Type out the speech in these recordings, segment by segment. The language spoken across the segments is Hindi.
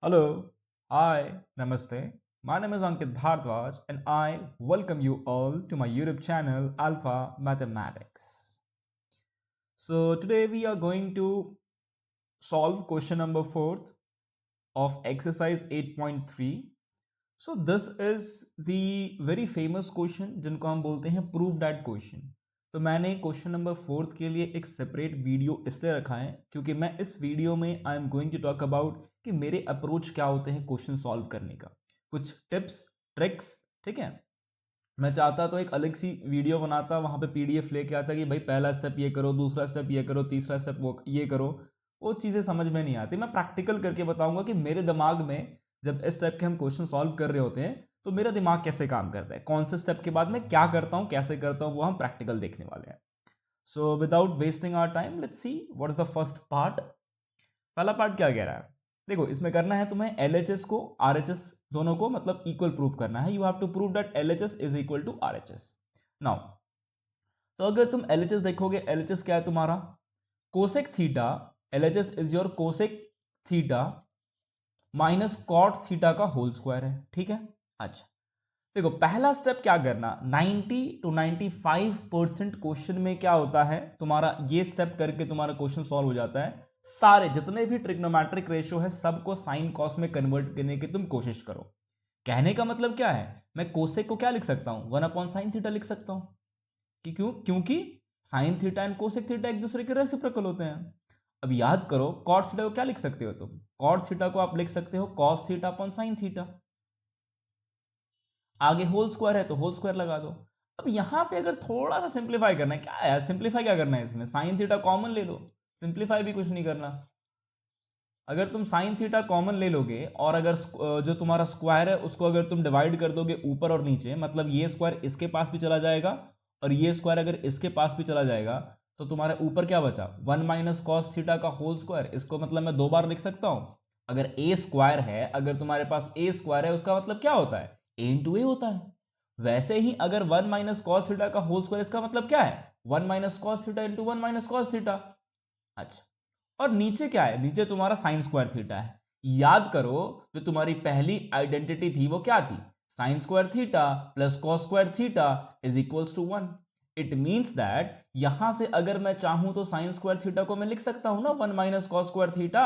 Hello, hi, namaste. My name is Ankit Bhardwaj and I welcome you all to my YouTube channel Alpha Mathematics. So today we are going to solve question number 4 of exercise 8.3. So this is the very famous question जिनको हम बोलते हैं prove that question. तो मैंने क्वेश्चन नंबर 4 के लिए एक सेपरेट वीडियो इसलिए रखा है क्योंकि मैं इस वीडियो में I am going to talk about कि मेरे अप्रोच क्या होते हैं क्वेश्चन सॉल्व करने का, कुछ टिप्स ट्रिक्स। ठीक है, मैं चाहता तो एक अलग सी वीडियो बनाता, वहाँ पे पीडीएफ लेके आता कि भाई पहला स्टेप ये करो, दूसरा स्टेप ये करो, तीसरा स्टेप वो ये करो। वो चीज़ें समझ में नहीं आती। मैं प्रैक्टिकल करके बताऊंगा कि मेरे दिमाग में जब इस टाइप के हम क्वेश्चन सॉल्व कर रहे होते हैं तो मेरा दिमाग कैसे काम करता है, कौन से स्टेप के बाद मैं क्या करता हूँ, कैसे करता हूँ, वो हम प्रैक्टिकल देखने वाले हैं। So without wasting our time let's see what is the first part. पहला पार्ट क्या कह रहा है, देखो इसमें करना है तुम्हें LHS को RHS दोनों को मतलब इक्वल प्रूव करना है। You have to prove that LHS is equal to RHS। Now तो अगर तुम LHS देखोगे, LHS क्या है तुम्हारा cosec theta. LHS is your cosec theta minus cot theta का होल स्क्वायर है। ठीक है, अच्छा देखो पहला स्टेप क्या करना, 90 to 95% क्वेश्चन में क्या होता है तुम्हारा, ये स्टेप करके तुम्हारा क्वेश्चन सॉल्व हो जाता है। सारे जितने भी ट्रिग्नोमेट्रिक रेशियो है सबको साइन कॉस में कन्वर्ट करने की तुम कोशिश करो। कहने का मतलब क्या है, मैं कोसेक को क्या लिख सकता हूं, 1/sin थीटा लिख सकता हूं कि क्योंकि sine theta and cosec theta एक दूसरे के रेसिप्रोकल होते हैं। अब याद करो कॉट थीटा को क्या लिख सकते हो तुम, कॉट थीटा को आप लिख सकते हो cos theta upon sine theta. आगे होल स्क्वायर है तो होल स्क्वायर लगा दो। अब यहां पे अगर थोड़ा सा सिंप्लीफाई करना है, क्या है सिंप्लीफाई क्या करना है, इसमें साइन थीटा कॉमन ले लो, सिंप्लीफाई भी कुछ नहीं करना। अगर तुम साइन थीटा कॉमन ले लोगे और अगर जो तुम्हारा स्क्वायर है उसको अगर तुम डिवाइड कर दोगे ऊपर और नीचे, मतलब ये स्क्वायर इसके पास भी चला जाएगा और ये स्क्वायर अगर इसके पास भी चला जाएगा, तो तुम्हारे ऊपर क्या बचा, 1 माइनस कॉस थीटा का होल स्क्वायर। इसको मतलब मैं दो बार लिख सकता हूं। अगर ए स्क्वायर है, अगर तुम्हारे पास ए स्क्वायर है, उसका मतलब क्या होता है, ए इंटू ए होता है। वैसे ही अगर 1 माइनस कॉस थीटा का होल स्क्वायर, इसका मतलब क्या है, 1 minus cos theta into 1 minus cos theta. अच्छा, और नीचे क्या है, नीचे तुम्हारा साइन स्क्वायर थीटा है। याद करो जो तुम्हारी पहली आइडेंटिटी थी वो क्या थी, sine square theta plus cos square theta is equals to 1। It means that यहां से अगर मैं चाहूं तो साइन स्क्वायर थीटा को मैं लिख सकता हूं ना 1 माइनस कॉस स्क्वायर थीटा।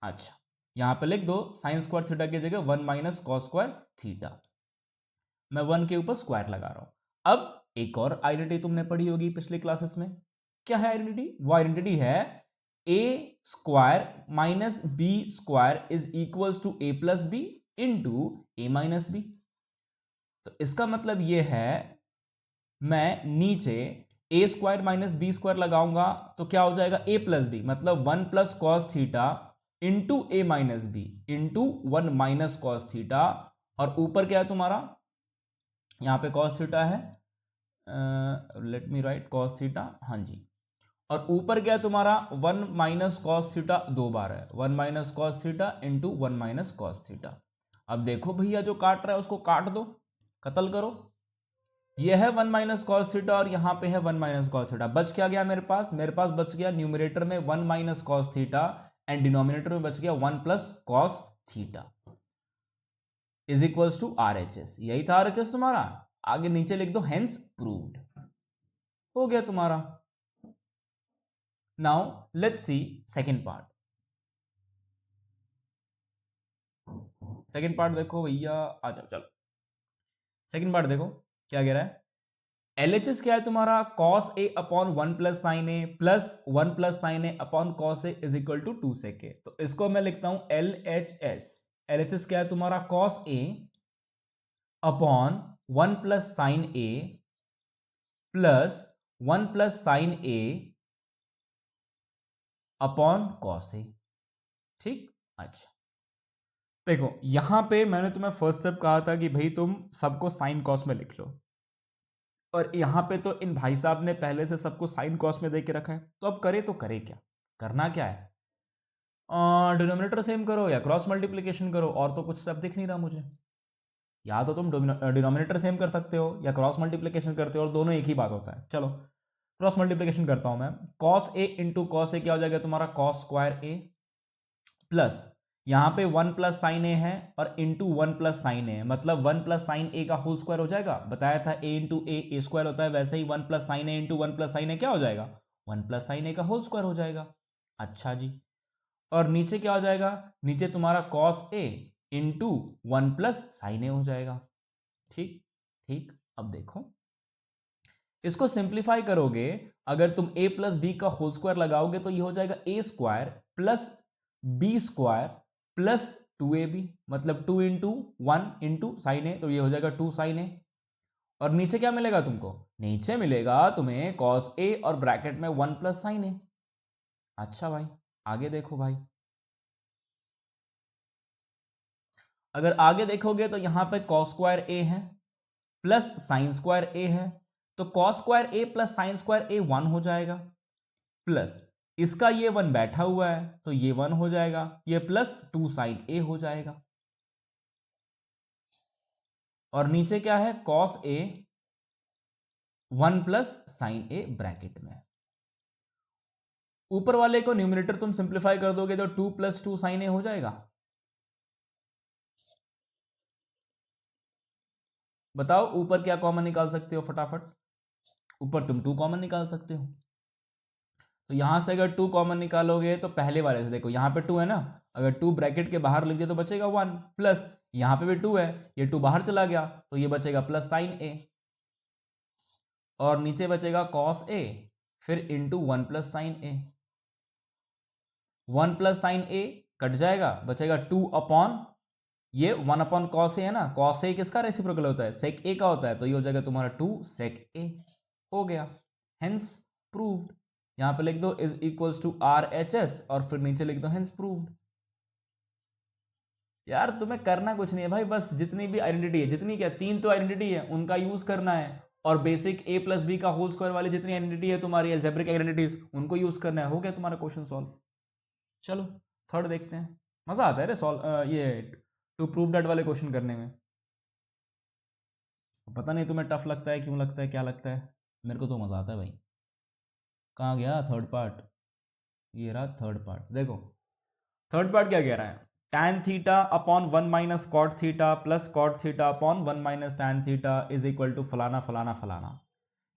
अच्छा, यहां पे लिख दो साइन स्क्वायर थीटा की जगह 1 माइनस कॉस स्क्वायर थीटा। मैं 1 के ऊपर स्क्वायर लगा रहा हूं। अब एक और आइडेंटिटी तुमने पढ़ी होगी पिछले क्लासेस में, क्या है आइडेंटिटी, वो आइडेंटिटी है A square minus B square is equals to A plus B into A minus B. तो इसका मतलब ये है मैं नीचे A square minus B square लगाऊंगा तो क्या हो जाएगा ए प्लस बी, मतलब 1 plus cos theta into A minus B into 1 minus cos theta. और ऊपर क्या है तुम्हारा, यहां पे कॉस थीटा है, let me write cos theta, हाँ जी। और ऊपर क्या है तुम्हारा 1 माइनस कॉस थीटा, दो बार है 1 minus cos theta into 1 minus cos theta. अब देखो भैया जो काट रहा है उसको काट दो, कत्ल करो। ये है 1 माइनस कॉस थीटा और यहां पे है 1 माइनस कॉस थीटा। बच क्या गया मेरे पास, बच गया न्यूमरेटर में 1 minus cos theta and denominator में बच गया 1 plus cos theta is equals to RHS। यही था RHS तुम्हारा। आगे नीचे लिख दो हेंस प्रूव्ड, हो गया तुम्हारा। Now let's see second part. Second part देखो भैया, आ जाओ चलो। सेकेंड पार्ट देखो क्या कह रहा है, LHS क्या है तुम्हारा cos a upon 1 plus sine A plus 1 plus sine A upon cos A is equal to 2 sec a। तो इसको मैं लिखता हूं LHS। LHS क्या है तुम्हारा cos a upon 1 plus sine A plus 1 plus sine A upon cos A. ठीक, अच्छा देखो यहां पे मैंने तुम्हें फर्स्ट स्टेप कहा था कि भाई तुम सबको साइन कॉस में लिख लो, और यहां पे तो इन भाई साहब ने पहले से सबको साइन कॉस में दे के रखा है। तो अब करे तो करे क्या, करना क्या है, डिनोमिनेटर सेम करो या क्रॉस मल्टीप्लीकेशन करो, और तो कुछ स्टेप दिख नहीं रहा मुझे। या तो तुम डिनोमिनेटर सेम कर सकते हो या क्रॉस मल्टीप्लीकेशन करते हो, और दोनों एक ही बात होता है। चलो क्रॉस मल्टीप्लीकेशन करता हूं मैं, cos A into cos A क्या हो जाएगा तुम्हारा कॉस स्क्वायर ए, प्लस यहाँ पे 1 प्लस साइन ए है और इंटू 1 प्लस साइन ए है, मतलब 1 प्लस साइन ए का होल स्क्वायर हो जाएगा। बताया था ए इंटू ए स्क्वायर होता है, वैसे ही 1 plus sine A into 1 plus sine A क्या हो जाएगा, 1 प्लस साइन ए का होल स्क्वायर हो जाएगा। अच्छा जी, और नीचे क्या हो जाएगा, नीचे तुम्हारा cos A into 1 plus sine ए हो जाएगा। ठीक ठीक, अब देखो इसको सिंप्लीफाई करोगे, अगर तुम a प्लस बी का होल स्क्वायर लगाओगे तो ये हो जाएगा a square plus B square plus 2ab, मतलब 2 इंटू 1 इंटू साइन ए, तो ये हो जाएगा 2 साइन ए। और नीचे क्या मिलेगा तुमको, नीचे मिलेगा तुम्हें कॉस ए और ब्रैकेट में 1 प्लस साइन ए। अच्छा भाई, आगे देखो भाई, अगर आगे देखोगे तो यहां पे कॉस स्क्वायर ए है प्लस साइन स्क्वायर ए है, तो cos square A plus sign square ए 1 हो जाएगा, प्लस इसका ये 1 बैठा हुआ है तो ये 1 हो जाएगा, ये प्लस 2 साइन ए हो जाएगा। और नीचे क्या है, cos A 1 plus sine A bracket में। ऊपर वाले को न्यूमरेटर तुम सिंप्लीफाई कर दोगे तो 2 प्लस 2 साइन ए हो जाएगा। बताओ ऊपर क्या कॉमन निकाल सकते हो फटाफट, ऊपर तुम 2 कॉमन निकाल सकते हो, तो यहां से अगर 2 कॉमन निकालोगे तो पहले वाले से देखो, यहां पे 2 है ना, अगर 2 ब्रैकेट के बाहर लिख दिया तो बचेगा 1, प्लस यहां पे भी 2 है, ये 2 बाहर चला गया तो ये बचेगा प्लस साइन ए, और नीचे बचेगा कॉस ए फिर इंटू 1 प्लस साइन ए। 1 प्लस साइन ए कट जाएगा, बचेगा 2 अपॉन ये 1 अपॉन कॉस ए है ना, कॉस ए किसका रेसिप्रोकल होता है, सेक ए का होता है, तो ये हो जाएगा तुम्हारा 2 सेक ए हो गया, हेंस प्रूव्ड। यहां पे लिख दो इज इक्वल्स टू RHS और फिर नीचे लिख दो हेंस प्रूव्ड। यार तुम्हें करना कुछ नहीं है भाई, बस जितनी भी आइडेंटिटी है, जितनी क्या 3 तो आइडेंटिटी है उनका यूज करना है, और बेसिक a प्लस बी का होल स्क्वायर वाली जितनी आइडेंटिटी है तुम्हारी अलजेब्रिक आइडेंटिटीज उनको यूज करना है। हो गया तुम्हारा क्वेश्चन सॉल्व। चलो थर्ड देखते हैं, मजा आता है रे सॉल्व ये टू प्रूव दैट वाले क्वेश्चन करने में। पता नहीं तुम्हें टफ लगता है, क्यों लगता है, क्या लगता है, मेरे को तो मजा आता है भाई। कहाँ गया थर्ड पार्ट, ये रहा थर्ड पार्ट। देखो थर्ड पार्ट क्या कह रहा है, tan theta upon 1 minus cot theta plus cot theta upon 1 minus tan theta is equal to फलाना फलाना फलाना।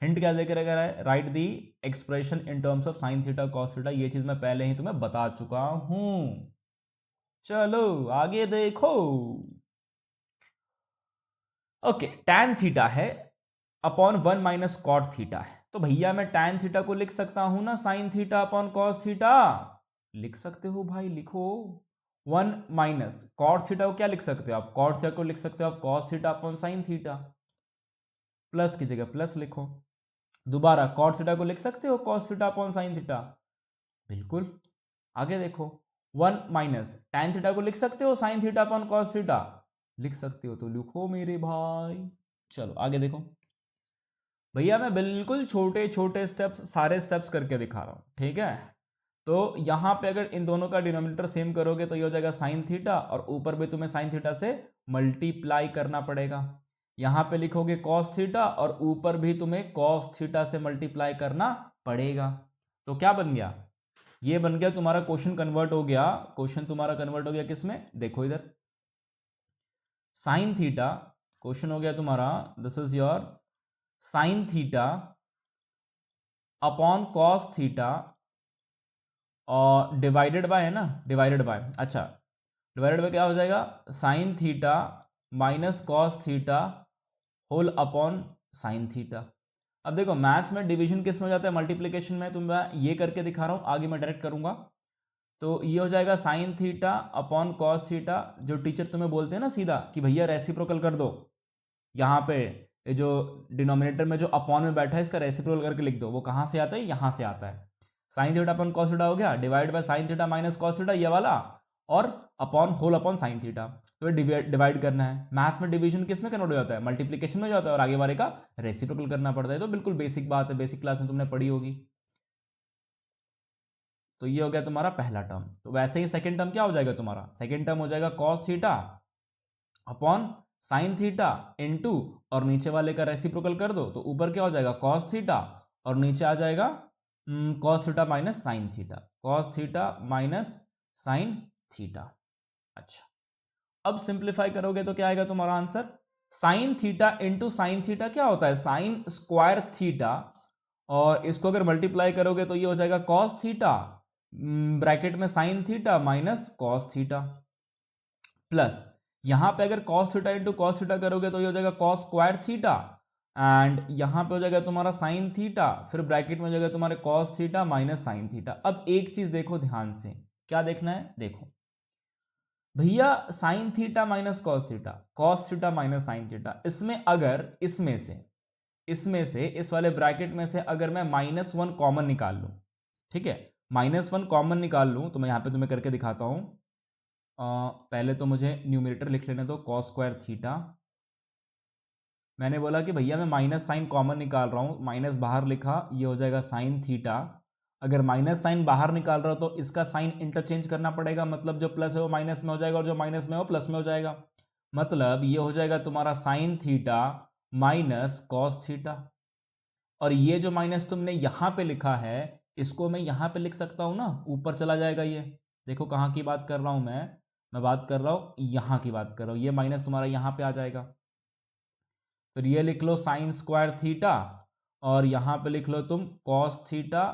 हिंट क्या देकर रहा है, write the expression in terms of sine theta cos theta. ये चीज मैं पहले ही तुम्हें बता चुका हूं। चलो आगे देखो। ओके, tan थीटा है अपॉन 1 माइनस कॉट थीटा है, तो भैया मैं tan थीटा को लिख सकता हूं ना sign theta upon cos theta. लिख सकते हो भाई, लिखो। 1 माइनस कॉट थीटा को क्या लिख सकते हो आप, कॉट थीटा को लिख सकते हो आप cos theta upon sine theta, plus की जगह प्लस लिखो। दोबारा कॉट थीटा को लिख सकते हो cos theta upon sine theta, बिल्कुल। आगे देखो 1 माइनस tan थीटा को लिख सकते हो sign theta upon cos theta, लिख सकते हो तो लिखो मेरे भाई। चलो आगे देखो भैया, मैं बिल्कुल छोटे छोटे स्टेप्स, सारे स्टेप्स करके दिखा रहा हूं, ठीक है। तो यहां पे अगर इन दोनों का डिनोमिनेटर सेम करोगे तो ये हो जाएगा साइन थीटा, और ऊपर भी तुम्हें साइन थीटा से मल्टीप्लाई करना पड़ेगा। यहां पे लिखोगे कॉस थीटा और ऊपर भी तुम्हें कॉस थीटा से मल्टीप्लाई करना पड़ेगा। तो क्या बन गया, ये बन गया तुम्हारा क्वेश्चन कन्वर्ट हो गया। क्वेश्चन तुम्हारा कन्वर्ट हो गया किसमें, देखो इधर साइन थीटा, क्वेश्चन हो गया तुम्हारा this is your sine theta upon cos theta और डिवाइडेड बाय, है ना, डिवाइडेड बाय, अच्छा डिवाइडेड बाय क्या हो जाएगा, sine theta minus cos theta whole upon sine theta. अब देखो मैथ्स में डिवीजन किस में हो जाता है, मल्टीप्लिकेशन में। तो मैं ये करके दिखा रहा हूँ, आगे मैं डायरेक्ट करूंगा। तो ये हो जाएगा sine theta upon cos theta, जो टीचर तुम्हें बोलते हैं ना सीधा कि भैया रेसिप्रोकल कर दो, यहाँ पे ये जो डिनोमिनेटर में जो अपॉन में बैठा है इसका रेसिप्रोकल करके लिख दो। वो कहाँ से आता है, यहाँ से आता है। Sine theta upon cos theta हो गया, divide by sine theta minus cos theta ये वाला, और upon whole upon sine theta. तो ये डिवाइड करना है। मैथ्स में डिवीजन किस में कन्वर्ट हो जाता है, मल्टीप्लिकेशन में हो जाता है, और आगे वाले का रेसिप्रोकल करना पड़ता है। तो बिल्कुल बेसिक बात है, बेसिक क्लास में तुमने पढ़ी होगी। तो ये हो गया तुम्हारा पहला टर्म। तो वैसे ही सेकंड टर्म क्या हो जाएगा तुम्हारा, सेकंड टर्म हो जाएगा cos theta upon sine theta into, और नीचे वाले का रेसिप्रोकल कर दो तो ऊपर क्या हो जाएगा कॉस थीटा, और नीचे आ जाएगा cos theta minus sign theta, cos theta minus sine theta. अच्छा, अब सिंप्लीफाई करोगे तो क्या आएगा तुम्हारा answer, sign theta into sine theta क्या होता है, साइन स्क्वायर थीटा, और इसको अगर मल्टीप्लाई करोगे तो ये हो जाएगा कॉस थीटा, ब्रैकेट में sign theta minus cos theta, plus यहां पे अगर cos theta into cos theta करोगे तो ये हो जाएगा कॉस स्क्वायर थीटा, एंड यहां पे हो जाएगा तुम्हारा साइन थीटा, फिर ब्रैकेट में हो जाएगा तुम्हारे cos theta minus sign theta. अब एक चीज देखो ध्यान से, क्या देखना है, देखो भैया sign theta minus cos theta minus sine theta, इसमें अगर इसमें से इस वाले ब्रैकेट में से अगर मैं -1 कॉमन निकाल लूं, ठीक है, -1 कॉमन निकाल लूं तो मैं यहां पे तुम्हें करके दिखाता हूं। पहले तो मुझे न्यूमरेटर लिख लेने दो, कॉस स्क्वायर थीटा, मैंने बोला कि भैया मैं माइनस साइन कॉमन निकाल रहा हूं, माइनस बाहर लिखा, ये हो जाएगा साइन थीटा, अगर माइनस साइन बाहर निकाल रहा हो तो इसका साइन इंटरचेंज करना पड़ेगा, मतलब जो प्लस है वो माइनस में हो जाएगा और जो माइनस में हो प्लस में हो जाएगा, मतलब ये हो जाएगा तुम्हारा sign theta minus cos theta, और ये जो माइनस तुमने यहां पे लिखा है इसको मैं यहां पे लिख सकता हूं ना, ऊपर चला जाएगा ये, देखो कहां की बात कर रहा हूं मैं बात कर रहा हूं यहां की बात कर रहा हूं, ये माइनस तुम्हारा यहां पे आ जाएगा, फिर ये लिख लो साइन स्क्वायर थीटा, और यहां पे लिख लो तुम cos theta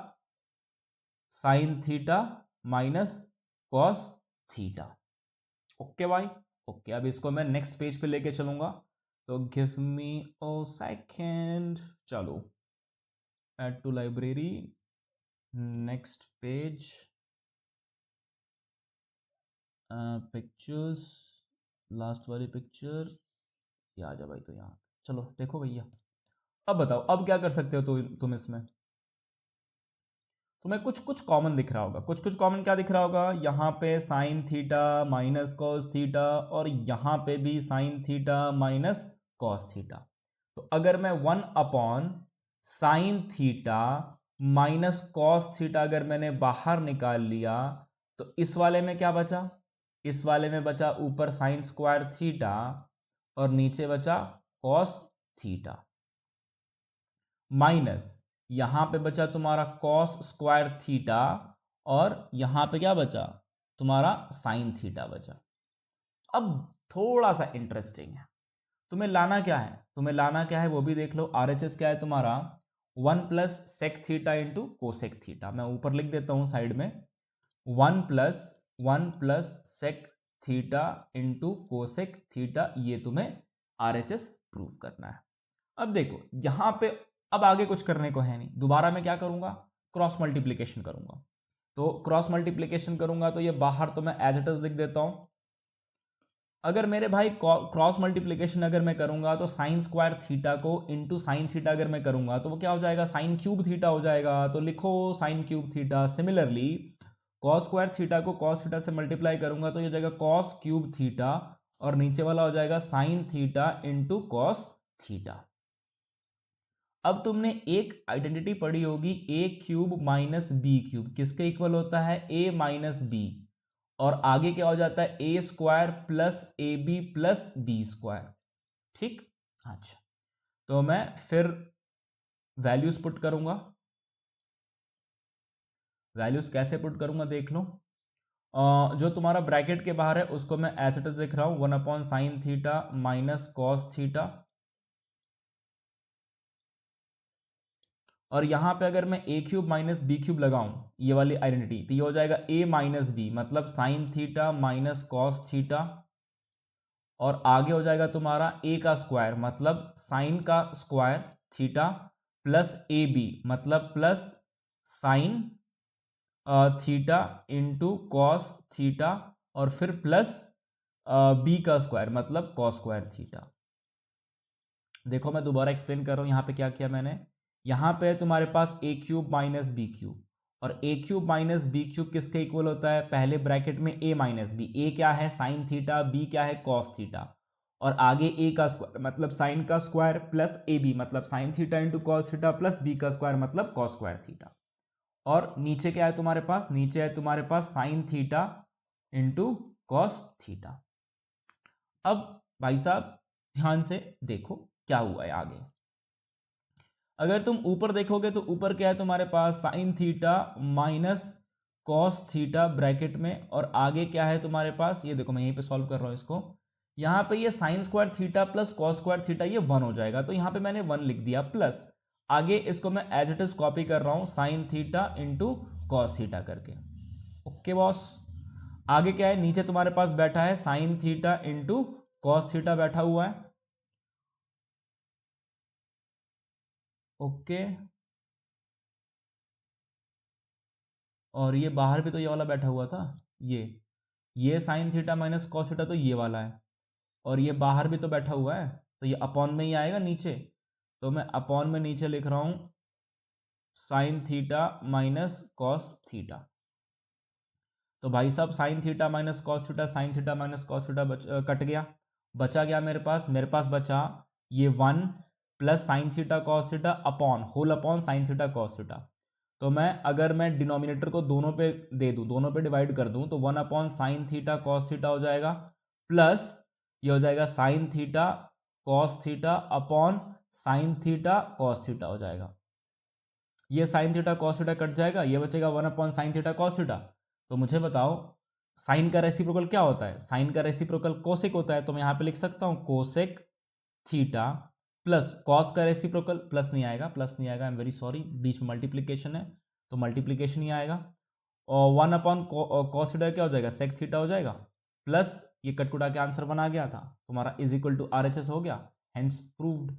sine theta minus cos theta. Okay भाई, ओके, अब इसको मैं नेक्स्ट पेज पे लेके चलूंगा, तो गिव मी ओ सेकेंड, चलो add to library, next page, pictures, last वाली पिक्चर, ये आ जा भाई, तो यहाँ चलो देखो भैया, अब बताओ अब क्या कर सकते हो तो तुम इसमें, तुम्हें कुछ कुछ कॉमन दिख रहा होगा, कुछ कुछ कॉमन क्या दिख रहा होगा, यहाँ पे sign theta minus cos theta, और यहाँ पे भी sign theta minus cos theta, तो अगर मैं 1 sign theta minus cos theta अगर मैंने बाहर निकाल लिया तो इस वाले में क्या बचा, इस वाले में बचा ऊपर साइन स्क्वायर थीटा और नीचे बचा कॉस थीटा, माइनस यहां पे बचा तुम्हारा कॉस स्क्वायर थीटा, और यहां पे क्या बचा तुम्हारा साइन थीटा बचा। अब थोड़ा सा इंटरेस्टिंग है, तुम्हें लाना क्या है, तुम्हें लाना क्या है वो भी देख लो, आरएचएस क्या है तुम्हारा 1 plus sec theta into cosec theta, मैं ऊपर लिख देता हूं साइड में 1 plus sec theta into cosec theta, ये तुम्हें आरएचएस प्रूव करना है। अब देखो यहां पे अब आगे कुछ करने को है नहीं, दोबारा मैं क्या करूंगा, क्रॉस मल्टीप्लीकेशन करूंगा, तो क्रॉस मल्टीप्लीकेशन करूंगा तो ये बाहर तो मैं एज इट इज लिख देता हूं, अगर मेरे भाई क्रॉस मल्टीप्लीकेशन अगर मैं करूंगा तो साइन स्क्वायर थीटा को इंटू साइन थीटा अगर मैं करूंगा तो वो क्या हो जाएगा, साइन क्यूब थीटा हो जाएगा, तो लिखो sine cube theta, similarly cos square theta को कॉस थीटा से मल्टीप्लाई करूंगा तो ये हो जाएगा कॉस क्यूब थीटा, और नीचे वाला हो जाएगा sine theta into cos theta. अब तुमने एक आइडेंटिटी पढ़ी होगी ए क्यूब माइनस बी क्यूब किसके इक्वल होता है, ए माइनस बी, और आगे क्या हो जाता है A square plus A B plus B square, ठीक। अच्छा, तो मैं फिर वैल्यूज पुट करूंगा, वैल्यूज कैसे पुट करूंगा देख लो, जो तुम्हारा ब्रैकेट के बाहर है उसको मैं एज इट इज लिख रहा हूं 1/sin theta minus cos theta, और यहां पे अगर मैं ए क्यूब माइनस बी क्यूब लगाऊं ये वाली आइडेंटिटी तो ये हो जाएगा ए माइनस बी मतलब sine theta minus cos theta, और आगे हो जाएगा तुम्हारा ए का स्क्वायर मतलब साइन का square theta plus A B मतलब plus sine theta into cos theta, और फिर प्लस बी का स्क्वायर मतलब कॉस स्क्वायर थीटा। देखो मैं दोबारा एक्सप्लेन कर रहा हूं, यहां पे क्या किया मैंने, यहां पे तुम्हारे पास ए क्यूब माइनस बी क्यूब, और ए क्यूब माइनस बी क्यूब किसके इक्वल होता है, पहले ब्रैकेट में ए माइनस बी, ए क्या है साइन थीटा, बी क्या है कॉस थीटा, और आगे ए का स्क्वायर मतलब साइन का स्क्वायर प्लस ए बी मतलब sine theta into cos theta plus B का स्क्वायर मतलब कॉस स्क्वायर थीटा, और नीचे क्या है तुम्हारे पास, नीचे है तुम्हारे पास sine theta into cos theta. अब भाई साहब ध्यान से देखो क्या हुआ है आगे, अगर तुम ऊपर देखोगे तो ऊपर क्या है तुम्हारे पास sine theta minus cos theta bracket में, और आगे क्या है तुम्हारे पास, ये देखो मैं यहीं पे सॉल्व कर रहा हूँ इसको, यहाँ पे ये sign square theta plus cos square theta ये 1 हो जाएगा, तो यहाँ पे मैंने 1 लिख दिया, प्लस आगे इसको मैं एज इट इज कॉपी कर रहा हूँ sign theta into cos theta करके। ओके बॉस, आगे क्या है, नीचे तुम्हारे पास बैठा है sine theta into cos theta बैठा हुआ है। ओके, और ये बाहर भी तो ये वाला बैठा हुआ था, ये sign theta minus cos theta तो ये वाला है, और ये बाहर भी तो बैठा हुआ है, तो ये अपॉन में ही आएगा नीचे, तो मैं अपॉन में नीचे लिख रहा हूं sine theta minus cos theta. तो भाई साहब sine theta minus cos theta, sine theta minus cos theta cut गया, बचा गया मेरे पास बचा ये 1 plus sine theta cos theta upon whole upon sine theta cos theta. तो मैं अगर मैं डिनोमिनेटर को दोनों पे दे दूं, दोनों पे डिवाइड कर दूं, तो 1 upon sine theta cos theta हो जाएगा, प्लस ये हो जाएगा sine theta cos theta upon sine theta cos theta हो जाएगा। ये sign theta cos theta cut जाएगा, ये बचेगा 1 upon sine theta cos theta. तो मुझे बताओ साइन का रेसिप्रोकल क्या होता है, साइन का रेसिप्रोकल कोसेक होता है, तो मैं यहाँ पे लिख सकता हूँ कोसेक थीटा प्लस कॉस का रेसिप्रोकल, प्लस नहीं आएगा, आई एम वेरी सॉरी, बीच में मल्टीप्लीकेशन है तो मल्टीप्लीकेशन ही आएगा, और 1 अपॉन कॉस थीटा क्या हो जाएगा, सेक थीटा हो जाएगा, प्लस ये कटकुटा के आंसर बना गया था तुम्हारा इज इक्वल टू RHS हो गया, हेंस प्रूव्ड।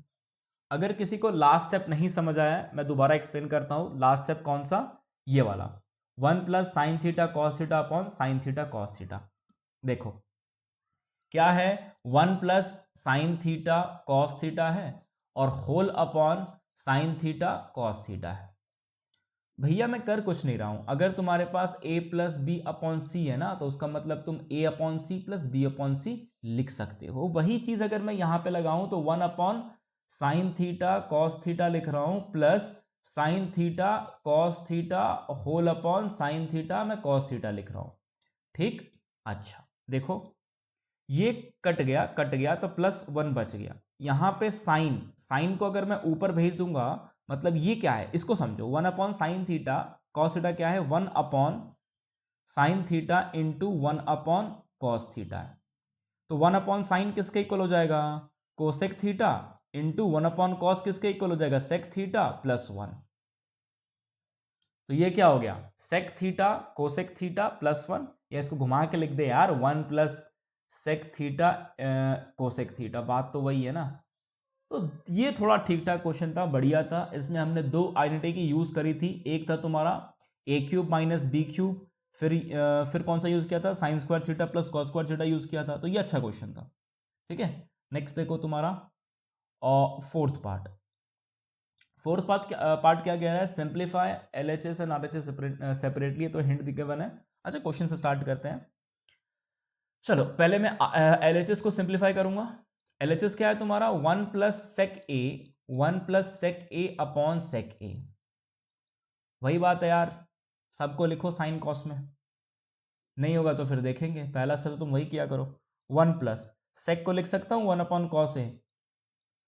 अगर किसी को लास्ट स्टेप नहीं समझ आया, मैं दोबारा एक्सप्लेन करता हूं, लास्ट स्टेप कौन सा, ये वाला 1 plus sine theta cos theta upon sine theta cos theta. देखो क्या है, 1 plus sine theta cos theta है और whole upon sine theta cos theta है। भैया मैं कर कुछ नहीं रहा हूं, अगर तुम्हारे पास a plus B upon C है ना, तो उसका मतलब तुम a upon C plus B upon C लिख सकते हो। वही चीज अगर मैं यहां पे लगाऊं तो 1 upon sine theta cos theta लिख रहा हूं, plus sine theta cos theta whole upon sine theta मैं कॉस थीटा लिख रहा हूं, ठीक। अच्छा देखो ये कट गया तो प्लस 1 बच गया, यहां पे साइन को अगर मैं ऊपर भेज दूंगा, मतलब ये क्या है इसको समझो, 1 upon sine theta cos theta क्या है, 1 upon sine theta into 1 upon cos theta है। तो 1 अपॉन साइन किसके इक्वल हो जाएगा, cosec theta into 1 upon cos किसके इक्वल हो जाएगा, सेक थीटा प्लस 1। तो ये क्या हो गया, sec theta cosec theta plus 1, या इसको घुमा के लिख दे यार 1 plus sec theta cosec theta, बात तो वही है ना। तो ये थोड़ा ठीक ठाक क्वेश्चन था, बढ़िया था, इसमें हमने दो आइडेंटिटी की यूज करी थी, एक था तुम्हारा a cube minus B cube, फिर कौन सा यूज किया था, sine square theta plus cos square theta use किया था, तो ये अच्छा क्वेश्चन था, ठीक है। नेक्स्ट देखो तुम्हारा और फोर्थ पार्ट क्या कह रहा है, simplify LHS and RHS separately, तो हिंट गिवन है। अच्छा क्वेश्चन से स्टार्ट करते हैं, चलो पहले मैं LHS को सिंप्लीफाई करूंगा। LHS क्या है तुम्हारा, 1 प्लस सेक ए अपॉन सेक ए, वही बात है यार, सबको लिखो साइन कॉस में, नहीं होगा तो फिर देखेंगे, पहला सब तुम वही किया करो। 1 प्लस सेक को लिख सकता हूँ 1 upon cos A,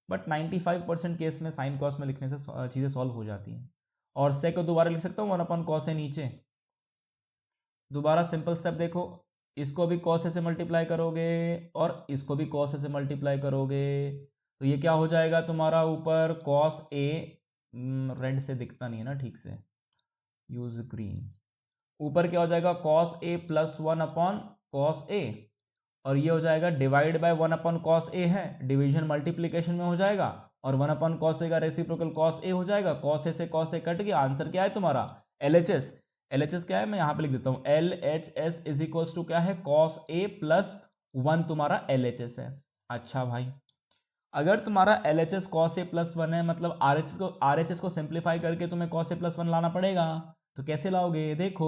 but 95% case में साइन कॉस में लिखने से चीज़ें सॉल्व हो जाती हैं। और सेक को दोबारा लिख सकता हूँ 1 अपॉन कॉस ए नीचे, दोबारा सिंपल स्टेप देखो, इसको भी कॉस ए से मल्टीप्लाई करोगे और इसको भी कॉस ए से मल्टीप्लाई करोगे, तो ये क्या हो जाएगा तुम्हारा ऊपर कॉस ए, रेड से दिखता नहीं है ना ठीक से, यूज ग्रीन, ऊपर क्या हो जाएगा cos A plus 1 upon cos ए, और ये हो जाएगा डिवाइड बाय 1 अपॉन कॉस ए है, डिवीजन मल्टीप्लीकेशन में हो जाएगा, और 1 अपॉन कॉस ए का रेसिप्रोकल कॉस ए हो जाएगा, कॉस ए से कॉस ए कट गया, आंसर क्या है तुम्हारा LHS क्या है, मैं यहां पे लिख देता हूं LHS इज इक्वल्स टू क्या है, कॉस ए प्लस 1 तुम्हारा LHS है। अच्छा भाई अगर तुम्हारा LHS कॉस ए प्लस 1 है, मतलब RHS को सिंप्लीफाई करके तुम्हें कॉस ए प्लस 1 लाना पड़ेगा, तो कैसे लाओगे, देखो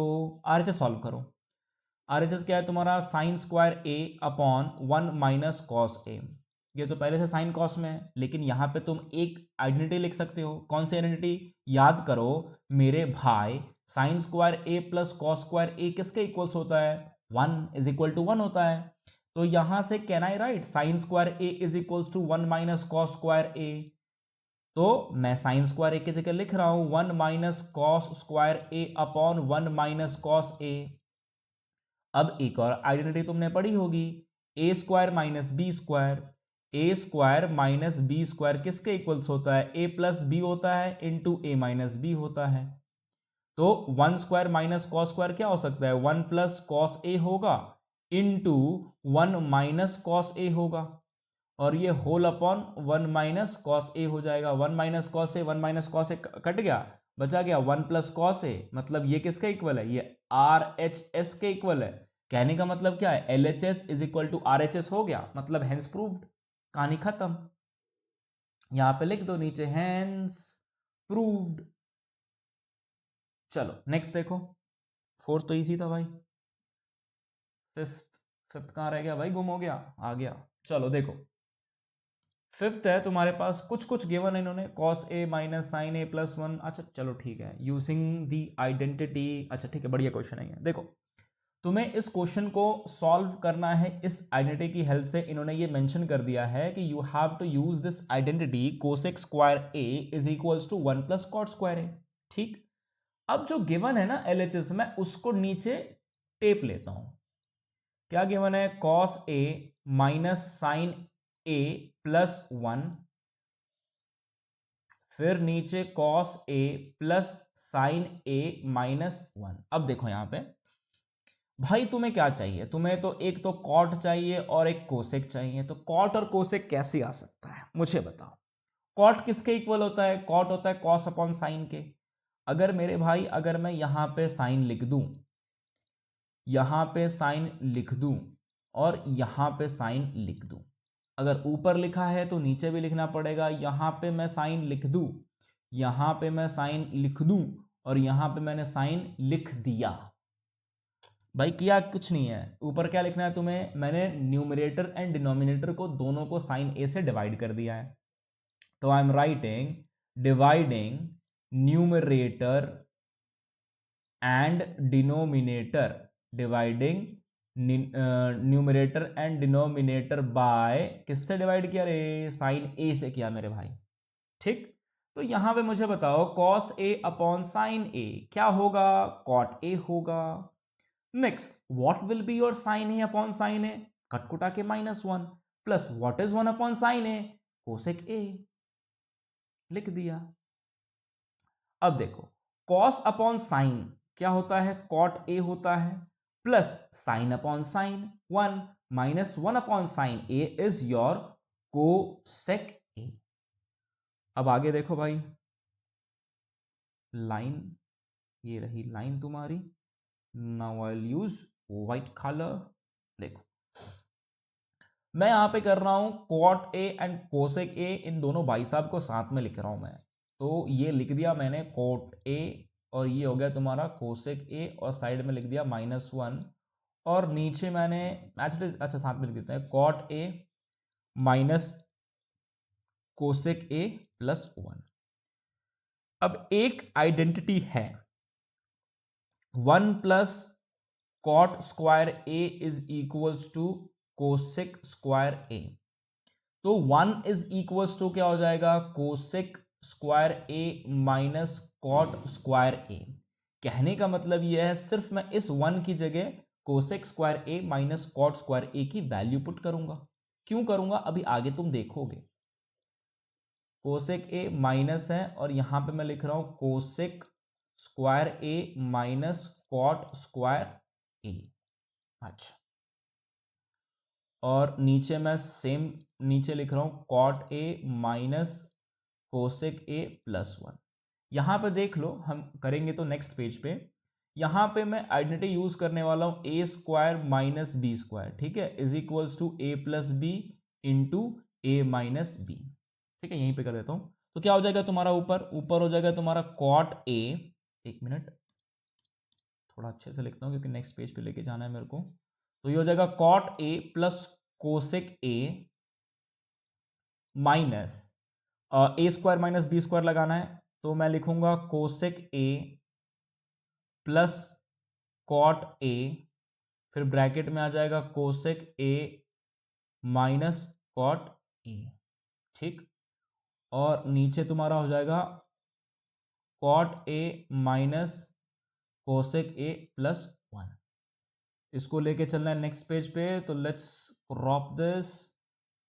RHS सॉल्व करो, RHS क्या है तुम्हारा साइन स्क्वायर ए अपॉन 1 माइनस कॉस ए, ये तो पहले से साइन कॉस में है, लेकिन यहाँ पे तुम एक आइडेंटिटी लिख सकते हो, कौन सी आइडेंटिटी, याद करो मेरे भाई, sign square A plus cos square ए किसके इक्वल्स होता है, 1 इज इक्वल टू 1 होता है, तो यहां से can I write sine square A is equal to 1 minus cos square A, तो मैं साइन स्क्वायर ए की जगह लिख रहा हूं 1 माइनस कॉस स्क्वायर ए अपॉन 1 माइनस कॉस ए। अब एक और आइडेंटिटी तुमने पढ़ी होगी, ए स्क्वायर माइनस बी स्क्वायर। ए स्क्वायर माइनस बी स्क्वायर किसके इक्वल्स होता है? ए प्लस बी होता है इंटू ए माइनस बी होता है। तो 1 स्क्वायर माइनस कॉस स्क्वायर क्या हो सकता है? 1 प्लस कॉस ए होगा इंटू 1 माइनस कॉस ए होगा, और ये होल अपॉन 1 माइनस कॉस ए हो जाएगा। 1 माइनस कॉस ए, 1 माइनस कॉस ए कट गया, बचा गया 1 प्लस कॉस ए। मतलब ये किसके इक्वल है? ये आर एच एस के इक्वल है। कहने का मतलब क्या है? L H S is equal to R H S हो गया, मतलब हेंस प्रूव्ड, कहानी खत्म। यहां पे लिख दो नीचे हेंस प्रूव्ड। चलो नेक्स्ट देखो, फोर्थ तो इजी था भाई, फिफ्थ, फिफ्थ कहां रह गया भाई? गुम हो गया, आ गया। चलो देखो, फिफ्थ है तुम्हारे पास, कुछ कुछ गिवन है इन्होंने, cos A minus sine A plus 1। अच्छा चलो ठीक है, यूजिंग दी आइडेंटिटी। अच्छा ठीक है, बढ़िया क्वेश्चन है ये। देखो तुम्हें इस क्वेश्चन को सॉल्व करना है इस आइडेंटिटी की हेल्प से। इन्होंने ये मेंशन कर दिया है कि you have to use this identity cosec square A is equals to 1 plus cot square A. ठीक, अब जो गिवन है ना एलएचएस में, उसको नीचे टेप लेता हूं। क्या गिवन है? Cos A minus sine A plus 1, फिर नीचे cos A plus sine A minus 1। अब देखो यहां पे भाई तुम्हें क्या चाहिए? तुम्हें तो एक तो कॉट चाहिए और एक कोसेक चाहिए। तो कॉट और कोसेक कैसे आ सकता है मुझे बताओ। कॉट किसके इक्वल होता है? कॉट होता है कॉस अपॉन साइन के। अगर मेरे भाई, अगर मैं यहां पे साइन लिख दूं, यहां पे साइन लिख दूं और यहां पे साइन लिख दूं, अगर ऊपर लिखा है तो नीचे भी लिखना पड़ेगा। यहां पे मैं साइन लिख दूं, यहां पे मैं साइन लिख दूं, और यहां पे मैंने साइन लिख दिया। भाई किया कुछ नहीं है, ऊपर क्या लिखना है तुम्हें? मैंने न्यूमरेटर एंड डिनोमिनेटर को दोनों को साइन ए से डिवाइड कर दिया है। तो I am writing dividing numerator and denominator, dividing numerator and denominator by, किससे डिवाइड किया रे? साइन ए से किया मेरे भाई। ठीक, तो यहां पे मुझे बताओ cos A upon sine A क्या होगा? कॉट ए होगा। Next, what will be your sine A upon sine A? कटकुटा के -1 plus what is 1 upon sine A? Cosec A, लिख दिया। अब देखो कॉस अपॉन साइन क्या होता है? कॉट ए होता है, plus sine upon sine 1 minus 1 upon sine A is your cosec A. अब आगे देखो भाई, लाइन, ये रही लाइन तुम्हारी। Now I will use white colour. देखो मैं यहां पे कर रहा हूं cot A and cosec A, इन दोनों भाई साहब को साथ में लिख रहा हूं मैं। तो ये लिख दिया मैंने कॉट ए, और ये हो गया तुम्हारा कोसेक ए, और साइड में लिख दिया -1, और नीचे मैंने अच्छा साथ में लिख देते हैं cot A minus cosec A plus 1। अब एक आइडेंटिटी है 1 plus cot square A is equals to cosec square A. तो 1 इज इक्वल्स टू क्या हो जाएगा? Cosec square A minus cot square A. कहने का मतलब यह है सिर्फ मैं इस 1 की जगह cosec square A minus cot square ए की वैल्यू पुट करूंगा। क्यों करूंगा अभी आगे तुम देखोगे। कोसेक ए माइनस है, और यहां पे मैं लिख रहा हूं cosec square A minus cot square A. अच्छा, और नीचे मैं सेम नीचे लिख रहा हूं cot A minus cosec A plus 1। यहां पे देख लो, हम करेंगे तो नेक्स्ट पेज पे। यहां पे मैं आइडेंटिटी यूज करने वाला हूं A square minus B square, ठीक है, is equals to A plus B into A minus B. ठीक है, यहीं पे कर देता हूं। तो क्या हो जाएगा तुम्हारा? ऊपर ऊपर हो जाएगा तुम्हारा कॉट ए, एक मिनट थोड़ा अच्छे से लिखता हूं क्योंकि नेक्स्ट पेज पे लेके जाना है मेरे को। तो ये हो जाएगा cot A plus cosec A minus A square minus B square लगाना है, तो मैं लिखूंगा cosec A plus cot A, फिर ब्रैकेट में आ जाएगा cosec A minus cot A. ठीक, और नीचे तुम्हारा हो जाएगा cot A minus cosec A plus 1। इसको लेके चलना है नेक्स्ट पेज पे, तो let's crop this,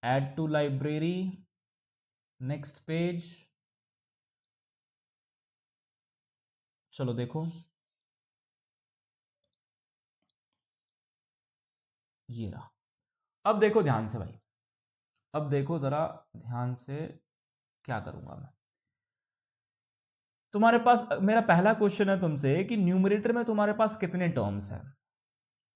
add to library, next page. चलो देखो, ये रहा। अब देखो ध्यान से भाई, अब देखो जरा ध्यान से, क्या करूंगा मैं। तुम्हारे पास मेरा पहला क्वेश्चन है तुमसे कि न्यूमरेटर में तुम्हारे पास कितने टर्म्स हैं।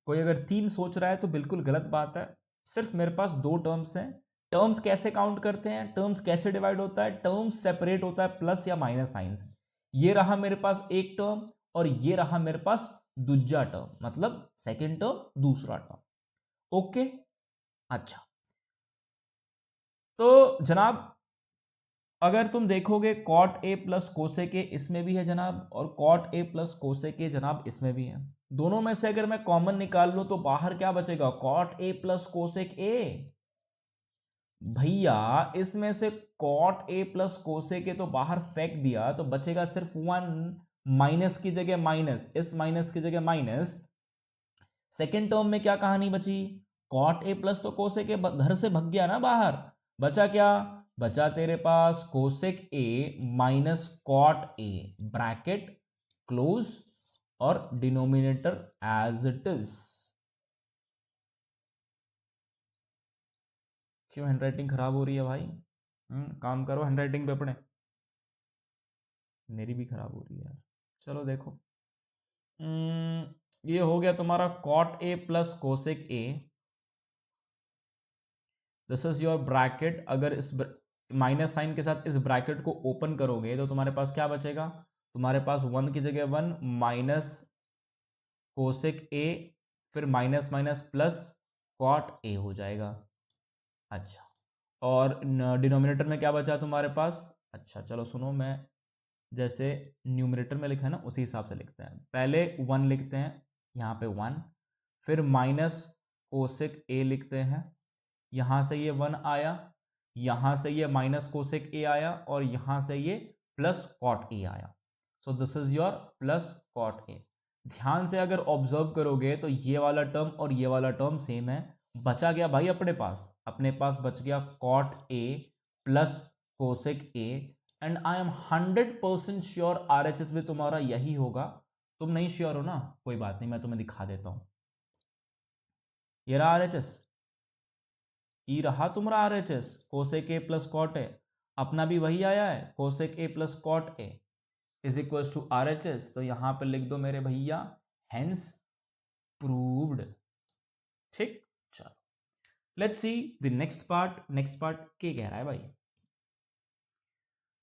कोई अगर 3 सोच रहा है तो बिल्कुल गलत बात है, सिर्फ मेरे पास 2 टर्म्स हैं। टर्म्स कैसे काउंट करते हैं, टर्म्स कैसे डिवाइड होता है, टर्म्स सेपरेट होता है प्लस या माइनस साइन से। ये रहा मेरे पास एक टर्म, और ये रहा मेरे पास दूसरा टर्म, मतलब सेकेंड टर्म, दूसरा टर्म। ओके, अच्छा। तो जनाब अगर तुम देखोगे cot A plus cosec A इसमें भी है जनाब, और cot A plus cosec A जनाब इसमें भी है। दोनों में से अगर मैं कॉमन निकाल लूं तो बाहर क्या बचेगा, cot A plus cosec A. भैया इसमें से cot A plus cosec A तो बाहर फेंक दिया, तो बचेगा सिर्फ 1, माइनस की जगह माइनस, इस माइनस की जगह माइनस। सेकेंड टर्म में क्या कहानी बची, कॉट ए प्लस तो कोसेक ए घर से भग गया ना बाहर, बचा क्या, बचा तेरे पास cosec A minus cot A, bracket close, और डिनोमिनेटर एज इट इज। क्यों हैंडराइटिंग खराब हो रही है भाई? काम करो हैंडराइटिंग पे अपने। मेरी भी खराब हो रही है यार। चलो देखो, ये हो गया तुम्हारा cot A plus cosec A, this is your bracket. अगर इस माइनस साइन के साथ इस ब्रैकेट को ओपन करोगे तो तुम्हारे पास क्या बचेगा, तुम्हारे पास 1 की जगह 1 माइनस कोसेक ए, फिर minus minus plus cot A हो जाएगा। अच्छा, और डिनोमिनेटर में क्या बचा तुम्हारे पास, अच्छा चलो सुनो, मैं जैसे न्यूमरेटर में लिखा है ना उसी हिसाब से लिखते हैं। पहले 1 लिखते हैं, यहाँ पे 1, फिर माइनस कोसेक ए लिखते हैं, यहाँ से ये 1 आया, यहाँ से ये माइनस कोसेक ए आया, और यहाँ से ये प्लस कॉट ए आया। So this is your plus cot A. ध्यान से अगर ऑब्जर्व करोगे तो ये वाला टर्म और ये वाला टर्म सेम है। बचा गया भाई अपने पास बच गया cot A plus cosec A, and I am 100% sure RHS भी तुम्हारा यही होगा। तुम नहीं श्योर हो ना, कोई बात नहीं, मैं तुम्हें दिखा देता हूं। ये रहा RHS, ई रहा तुम्हारा RHS, cosec A plus cot A, अपना भी वही आया है, cosec A plus cot A is equal to RHS। तो यहां पे लिख दो मेरे भैया, हेंस प्रूव्ड। ठीक, चलो let's see the next part. Next part क्या कह रहा है भाई,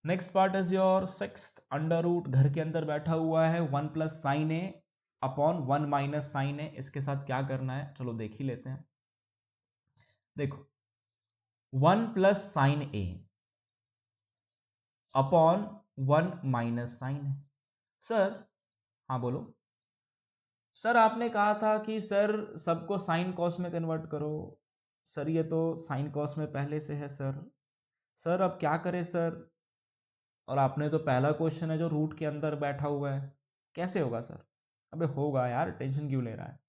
next part is your sixth under root, घर के अंदर बैठा हुआ है 1 plus sine A upon 1 minus sine A. इसके साथ क्या करना है चलो देख ही लेते हैं। देखो 1 plus sine A upon 1 minus sign है। सर, हाँ बोलो सर, आपने कहा था कि सर सबको साइन कॉस में कन्वर्ट करो। सर ये तो साइन कॉस में पहले से है सर। सर अब क्या करें सर, और आपने तो पहला क्वेश्चन है जो रूट के अंदर बैठा हुआ है, कैसे होगा सर? अबे होगा यार, टेंशन क्यों ले रहा है?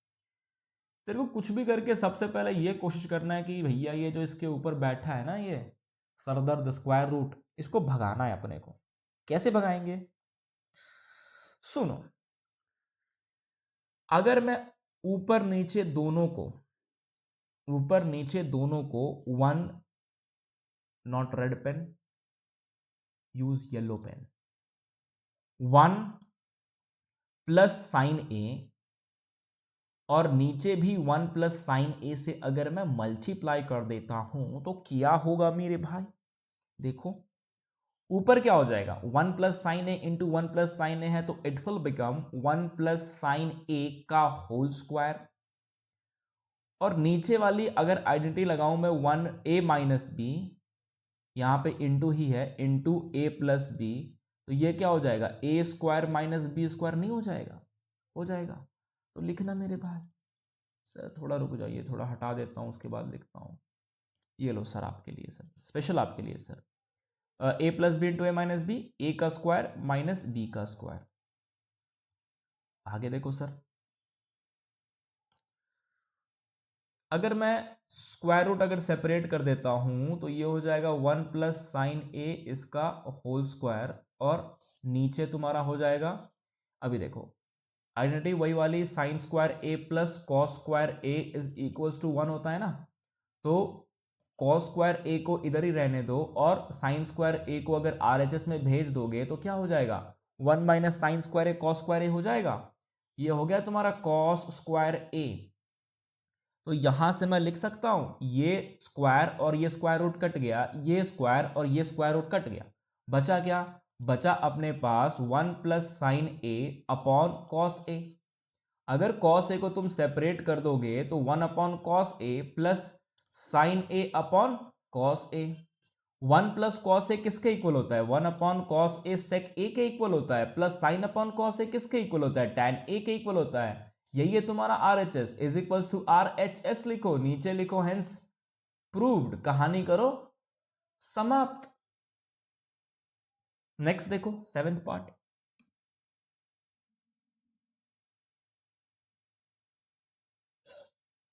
तेरे को कुछ भी करके सबसे पहले ये कोशिश करना है कि भैया ये जो इसके ऊपर बैठा है ना, ये सरदर्द स्क्वायर रूट, इसको भगाना है अपने को। कैसे भगाएंगे? सुनो, अगर मैं ऊपर नीचे दोनों को 1, not red pen, use yellow pen, 1 plus sine A, और नीचे भी 1 प्लस साइन ए से अगर मैं मल्टीप्लाई कर देता हूं तो क्या होगा मेरे भाई? देखो ऊपर क्या हो जाएगा, 1 plus sine A into 1 plus sine A है, तो it will become 1 plus sine A का होल स्क्वायर। और नीचे वाली अगर आइडेंटिटी लगाऊं मैं 1 ए माइनस बी, यहां पे इंटू ही है, इंटू ए प्लस बी, तो ये क्या हो जाएगा, ए स्क्वायर माइनस बी स्क्वायर नहीं हो जाएगा? हो जाएगा। तो लिखना मेरे भाई। सर थोड़ा रुक जाइए, थोड़ा हटा देता हूँ उसके बाद लिखता हूँ। ये लो सर आपके लिए, सर स्पेशल आपके लिए sir. A plus B into A minus B, ए का स्क्वायर माइनस बी का स्क्वायर। आगे देखो सर, अगर मैं स्क्वायर रूट अगर सेपरेट कर देता हूं तो ये हो जाएगा 1 प्लस साइन ए इसका होल स्क्वायर, और नीचे तुम्हारा हो जाएगा, अभी देखो आइडेंटिटी वही वाली, sine square A plus cos square A is equals to 1 होता है ना, तो कॉस स्क्वायर ए को इधर ही रहने दो और साइन स्क्वायर ए को अगर आरएचएस में भेज दोगे तो क्या हो जाएगा, 1 माइनस साइन स्क्वायर ए कॉस स्क्वायर ए हो जाएगा। ये हो गया तुम्हारा कॉस स्क्वायर ए। तो यहां से मैं लिख सकता हूं ये स्क्वायर और ये स्क्वायर रूट कट गया, ये स्क्वायर और ये स्क्वायर रूट कट गया, बचा क्या, बचा अपने पास 1 plus sine A upon cos ए। अगर कॉस ए को तुम सेपरेट कर दोगे तो 1 upon cos A plus sine A upon cos A. 1 plus cos ए किसके इक्वल होता है, 1 अपॉन कॉस ए सेक ए के इक्वल होता है, प्लस साइन अपॉन कॉस ए किसके इक्वल होता है, टैन ए के इक्वल होता है। यही है तुम्हारा R H S, is equals to R H S लिखो, नीचे लिखो हेंस प्रूव्ड, कहानी करो समाप्त। नेक्स्ट देखो 7th पार्ट।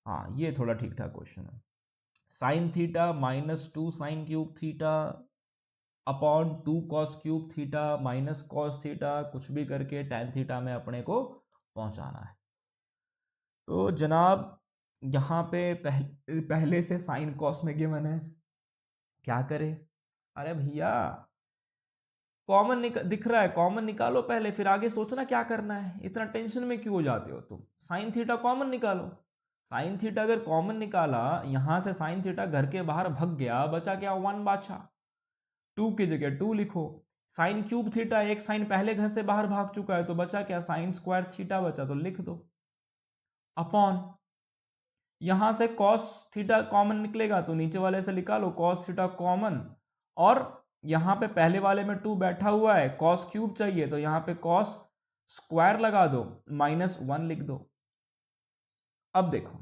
हाँ ये थोड़ा ठीक ठाक क्वेश्चन है। Sine theta minus 2 sine cube theta upon 2 cos cube theta minus cos theta, कुछ भी करके टैन थीटा में अपने को पहुंचाना है। तो जनाब यहाँ पे पहले से साइन कॉस में गिवन है, क्या करे, अरे भैया कॉमन दिख रहा है, कॉमन निकालो पहले, फिर आगे सोचना क्या करना है, इतना टेंशन में क्यों हो जाते हो तुम। साइन थीटा कॉमन निकालो, साइन थीटा अगर कॉमन निकाला, यहां से साइन थीटा घर के बाहर भग गया, बचा क्या 1 बाचा, 2 की जगह 2 लिखो। साइन क्यूब थीटा, एक साइन पहले घर से बाहर भाग चुका है, तो बचा क्या साइन स्क्वायर थीटा बचा, तो लिख दो अपॉन, यहां से कॉस थीटा कॉमन निकलेगा तो नीचे वाले से निकालो कॉस थीटा कॉमन, और यहां पे पहले वाले में 2 बैठा हुआ है, कॉस क्यूब चाहिए तो यहां पे कॉस स्क्वायर लगा दो, -1 लिख दो। अब देखो,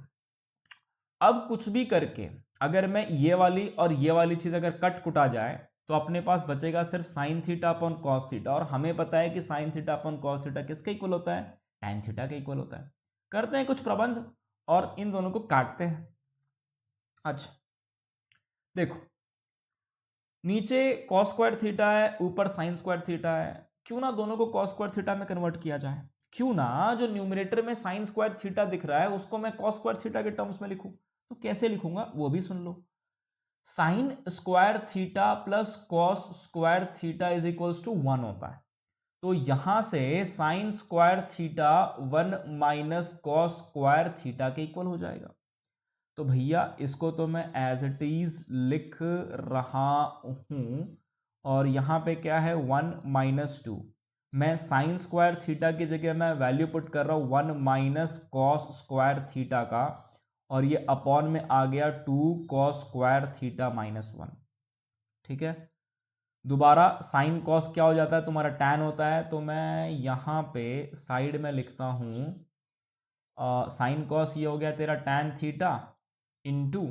अब कुछ भी करके अगर मैं ये वाली और ये वाली चीज अगर कट कुटा जाए तो अपने पास बचेगा सिर्फ sign theta upon cos theta, और हमें पता है कि sign theta upon cos theta किसके इक्वल होता है, टैन थीटा के इक्वल होता है। करते हैं कुछ प्रबंध और इन दोनों को काटते हैं। अच्छा देखो, नीचे कॉस स्क्वायर थीटा है, ऊपर साइन स्क्वायर थीटा है, क्यों ना दोनों को कॉस स्क्वायर थीटा में कन्वर्ट किया जाए, क्यों ना जो न्यूमरेटर में साइन स्क्वायर थीटा दिख रहा है उसको मैं कॉस स्क्वायर थीटा के टर्म्स में लिखूं, तो कैसे लिखूंगा वो भी सुन लो। Sine square theta plus cos square theta is equals to 1 होता है, तो यहां से sine square theta 1 minus cos square theta के इक्वल हो जाएगा। तो भैया इसको तो मैं एज इट इज लिख रहा हूं, और यहां पे क्या है 1 माइनस 2, मैं साइन स्क्वायर थीटा की जगह मैं वैल्यू पुट कर रहा हूं 1 माइनस कॉस स्क्वायर थीटा का, और ये अपॉन में आ गया 2 कॉस स्क्वायर थीटा -1। ठीक है, दोबारा साइन कॉस क्या हो जाता है तुम्हारा टैन होता है, तो मैं यहाँ पे साइड में लिखता हूँ साइन कॉस ये हो गया तेरा टैन थीटा इनटू,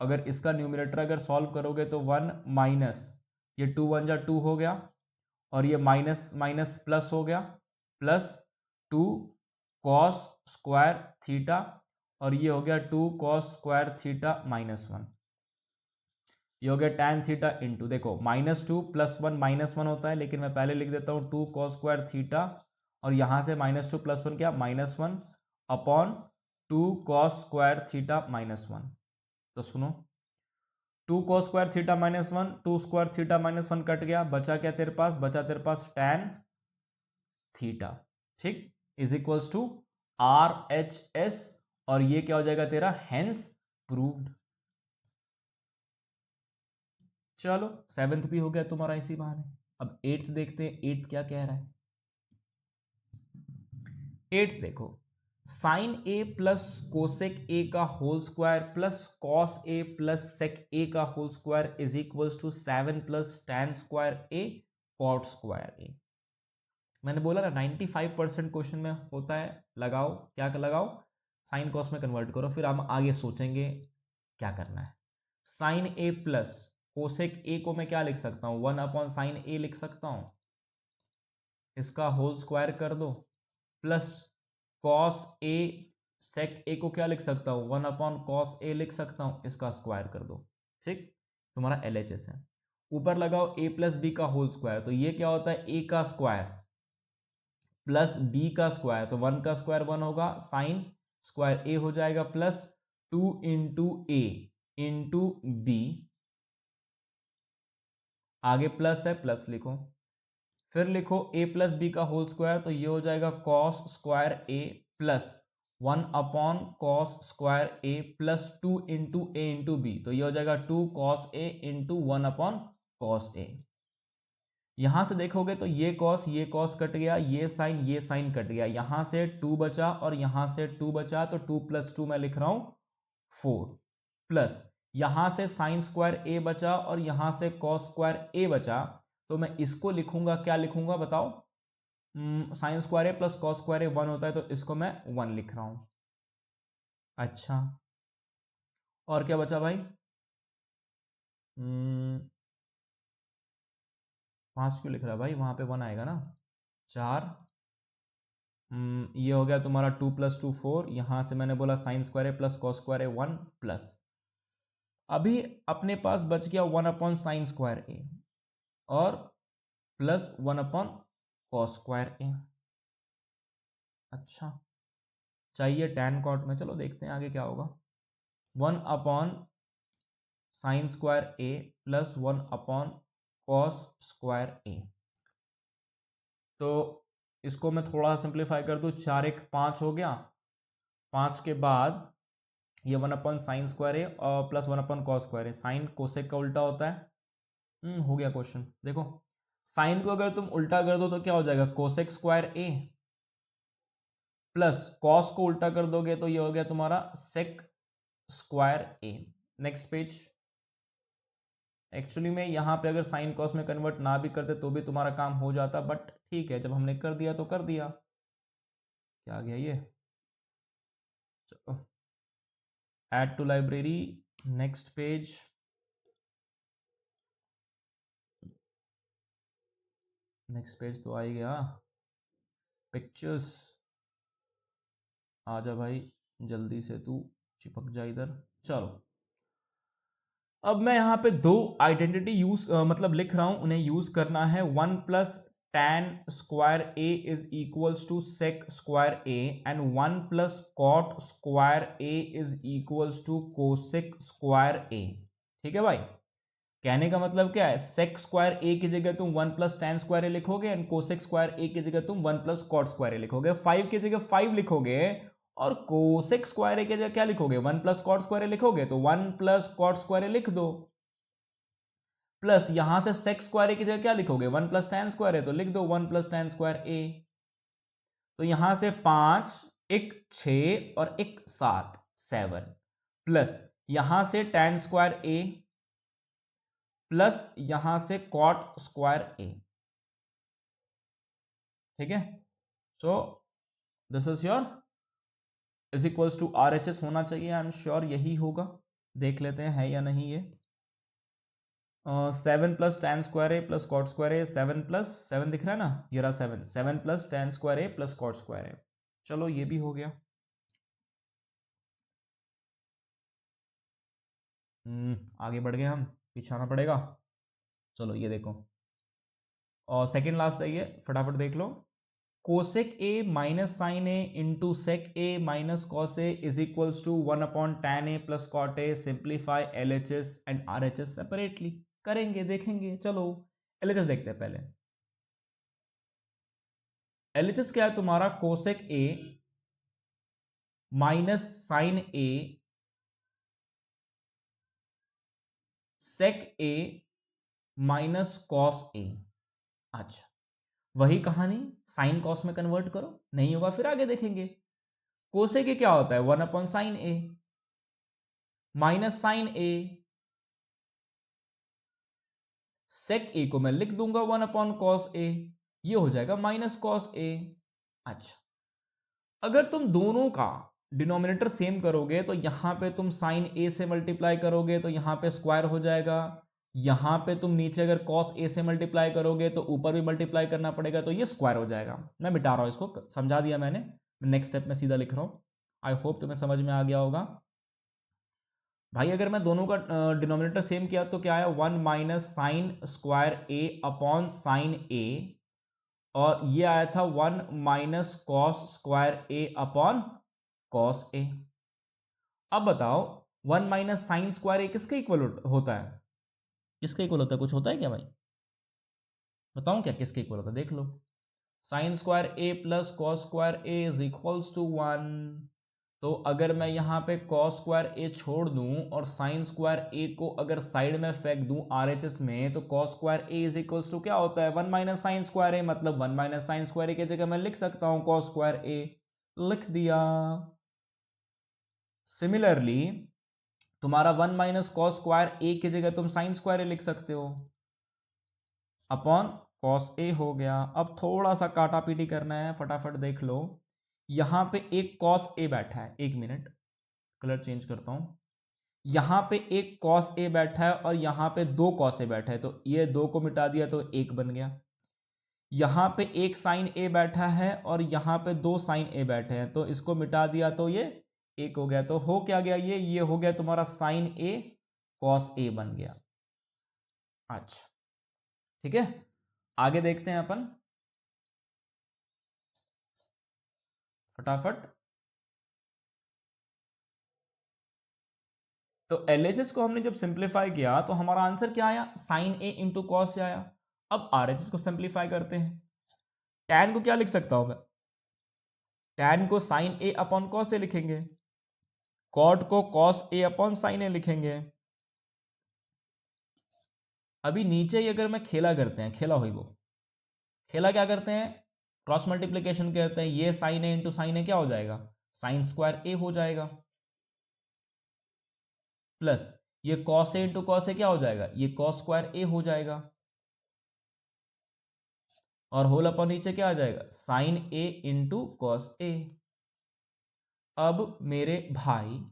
अगर इसका न्यूमरेटर अगर सॉल्व करोगे तो 1 माइनस ये 2 1 जा 2 हो गया, और ये माइनस माइनस प्लस हो गया, प्लस 2 कॉस स्क्वायर थीटा, और ये हो गया 2 कॉस स्क्वायर थीटा -1, ये हो गया टैन थीटा इनटू, देखो -2 + 1 -1 होता है, लेकिन मैं पहले लिख देता हूँ 2 कॉस स्क्वायर थीटा, और यहाँ से -2 + 1 क्या -1 अपॉन 2 कॉस स्क्वायर थीटा -1। तो सुनो 2 cos square theta -1, 2 square theta -1 cut गया, बचा क्या तेरे पास, बचा तेरे पास टैन थीटा, ठीक, इज इक्वल्स टू RHS, और ये क्या हो जाएगा तेरा हेंस प्रूव्ड। चलो 7th भी हो गया तुम्हारा इसी बहाने। अब 8th देखते हैं, 8th क्या कह रहा है। 8th देखो, sine A plus cosec A का whole square plus cos A plus sec A का whole square is equals to 7 plus tan square A cot square A. मैंने बोला ना 95% क्वेश्चन में होता है, लगाओ क्या लगाओ, साइन कॉस में कन्वर्ट करो, फिर हम आगे सोचेंगे क्या करना है। Sine A plus cosec A को मैं क्या लिख सकता हूँ, 1/sin ए लिख सकता हूँ, इसका होल स्क्वायर कर दो, प्लस कॉस ए सेक ए को क्या लिख सकता हूँ, 1/cos ए लिख सकता हूँ, इसका स्क्वायर कर दो। ठीक, तुम्हारा LHS है। ऊपर लगाओ a प्लस बी का होल स्क्वायर, तो ये क्या होता है, a का स्क्वायर प्लस b का स्क्वायर, तो 1 का स्क्वायर 1 होगा, साइन स्क्वायर a हो जाएगा, plus 2 into A into B, आगे प्लस है, प्लस लिखो, फिर लिखो a प्लस बी का होल स्क्वायर, तो ये हो जाएगा cos square a plus 1/cos square a plus 2 into A into B, तो ये हो जाएगा 2 cos a into 1/cos a। यहां से देखोगे तो ये कॉस कट गया, ये साइन कट गया, यहां से 2 बचा और यहां से 2 बचा, तो 2 + 2 मैं लिख रहा हूं 4, प्लस यहां से साइन स्क्वायर a बचा और यहां से कॉस स्क्वायर a बचा, तो मैं इसको लिखूंगा, क्या लिखूंगा बताओ, sign square A plus cos square ए 1 होता है, तो इसको मैं 1 लिख रहा हूं। अच्छा, और क्या बचा भाई, 5 क्यों लिख रहा है भाई, वहां पे 1 आएगा ना, 4, ये हो गया तुम्हारा 2 + 2 4, यहां से मैंने बोला sign square A plus cos square A 1 plus, अभी अपने पास बच गया 1/sin स्क्वायर ए और प्लस 1/cos स्क्वायर ए। अच्छा, चाहिए tan cot में, चलो देखते हैं आगे क्या होगा, 1/sin square A plus 1/cos square A. तो इसको मैं थोड़ा सिंप्लीफाई कर दूं, 4 1 5 हो गया, 5 के बाद ये 1/sin स्क्वायर ए और प्लस 1/cos स्क्वायर ए, साइन कोसेक का उल्टा होता है। हो गया क्वेश्चन। देखो साइन को अगर तुम उल्टा कर दो तो क्या हो जाएगा, cosec square A plus cos को उल्टा कर दोगे तो ये हो गया तुम्हारा sec square A. Next page. Actually में यहाँ पे अगर साइन कॉस में कन्वर्ट ना भी करते तो भी तुम्हारा काम हो जाता, बट ठीक है, जब हमने कर दिया तो कर दिया। क्या आ गया ये, चलो add to library, next page. Next page तो आ ही गया, पिक्चर्स आ जा भाई, जल्दी से तू चिपक जा इधर। चलो अब मैं यहाँ पे दो आइडेंटिटी यूज मतलब लिख रहा हूं, उन्हें यूज करना है। 1 + tan square A is equals to sec square A and 1 + cot square A is equals to cosec square A. ठीक है भाई, कहने का मतलब क्या है, सेक स्क्वायर ए की जगह तुम 1 + tan स्क्वायर ए लिखोगे एंड कोसेक स्क्वायर ए की जगह तुम 1 + cot स्क्वायर ए लिखोगे, 5 की जगह 5 लिखोगे और कोसेक स्क्वायर ए की जगह क्या लिखोगे, 1 + cot स्क्वायर ए लिखोगे, तो 1 + cot स्क्वायर ए लिख दो, प्लस यहां से सेक स्क्वायर ए की जगह क्या लिखोगे, 1 + tan स्क्वायर ए, तो लिख दो 1 + tan स्क्वायर ए। तो यहां से 5 1 6 और 1 7 7 प्लस यहां से tan स्क्वायर ए प्लस यहां से cot स्क्वायर ए। ठीक है, so this is your is equals to RHS होना चाहिए, आई एम श्योर यही होगा, देख लेते हैं है या नहीं ये। 7 + tan square A plus cot square ए, 7 + 7 दिख रहा है ना, ये रहा 7 7 + tan square A plus cot square ए। चलो ये भी हो गया। आगे बढ़ गए हम, पीछे आना पड़ेगा। चलो ये देखो, और सेकंड लास्ट है ये, फटाफट देख लो। Cosec A minus sine A into sec A minus cos A is equals to 1/tan A plus cot A. Simplify LHS and RHS separately. करेंगे, देखेंगे, चलो LHS देखते हैं पहले। LHS क्या है तुम्हारा, cosec A minus sine A sec A minus cos A. अच्छा, वही कहानी, साइन कॉस में कन्वर्ट करो, नहीं होगा फिर आगे देखेंगे। कोसेक ए क्या होता है, 1/sin A minus sine A, sec ए को मैं लिख दूंगा 1/cos ए, ये हो जाएगा माइनस कॉस ए। अच्छा, अगर तुम दोनों का डिनोमिनेटर सेम करोगे तो यहां पे तुम साइन ए से मल्टीप्लाई करोगे तो यहां पे स्क्वायर हो जाएगा, यहाँ पे तुम नीचे अगर कॉस ए से मल्टीप्लाई करोगे तो ऊपर भी मल्टीप्लाई करना पड़ेगा, तो ये स्क्वायर हो जाएगा। मैं मिटा रहा हूँ इसको, समझा दिया मैंने, नेक्स्ट स्टेप में सीधा लिख रहा हूँ। आई होप तुम्हें समझ में आ गया होगा भाई। अगर मैं दोनों का डिनोमिनेटर सेम किया तो क्या आया, 1 minus sign square A upon sine A, और ये आया था 1 माइनस कॉस स्क्वायर ए अपॉन कॉस ए। अब बताओ 1 माइनस साइन स्क्वायर ए किसके इक्वल होता है, किसके इक्वल होता है, कुछ होता है क्या भाई, बताऊं क्या किसके इक्वल होता है, देख लो। Sine square A plus cos square A is equals to 1। तो अगर मैं यहाँ पे कॉस स्क्वायर ए छोड़ दूं और साइन स्क्वायर ए को अगर साइड में फेंक दूं आरएचएस में, तो cos square A is equals to क्या होता है, 1 माइनस साइन स्क्वायर ए। मतलब 1 माइनस साइन स्क्वायर ए की जगह मैं लिख सकता हूं कॉस स्क्वायर ए, लिख दिया। सिमिलरली तुम्हारा 1 माइनस कॉस स्क्वायर ए की जगह तुम साइन स्क्वायर ए लिख सकते हो, अपॉन कॉस ए हो गया। अब थोड़ा सा काटा पीटी करना है, फटाफट देख लो। यहां पे एक कॉस ए बैठा है, एक मिनट कलर चेंज करता हूं। यहां पे एक कॉस ए बैठा है और यहां पे दो कॉस ए बैठा है, तो ये दो को मिटा दिया तो एक बन गया। यहां पे एक साइन ए बैठा है और यहां पे दो साइन ए बैठे हैं, तो इसको मिटा दिया तो ये एक हो गया। तो हो क्या गया, ये हो गया तुम्हारा साइन ए कॉस ए बन गया। अच्छा ठीक है, आगे देखते हैं अपन फटाफट। तो एलएचएस को हमने जब सिंप्लीफाई किया तो हमारा आंसर क्या आया, साइन ए इंटू कॉस से आया। अब आरएचएस को सिंप्लीफाई करते हैं। टैन को क्या लिख सकता हूं मैं, टैन को साइन ए अपॉन कॉस ए लिखेंगे, कॉट को कॉस ए अपॉन साइन ए लिखेंगे। अभी नीचे ही अगर मैं खेला करते हैं, खेला हुई वो खेला क्या करते हैं, क्रॉस मल्टीप्लीकेशन करते हैं। ये sign A into sine A क्या हो जाएगा, साइन स्क्वायर ए हो जाएगा, प्लस ये cos A into cos A क्या हो जाएगा, ये कॉस स्क्वायर ए हो जाएगा, और होल अपॉन नीचे क्या आ जाएगा, sign A into cos A. अब मेरे भाई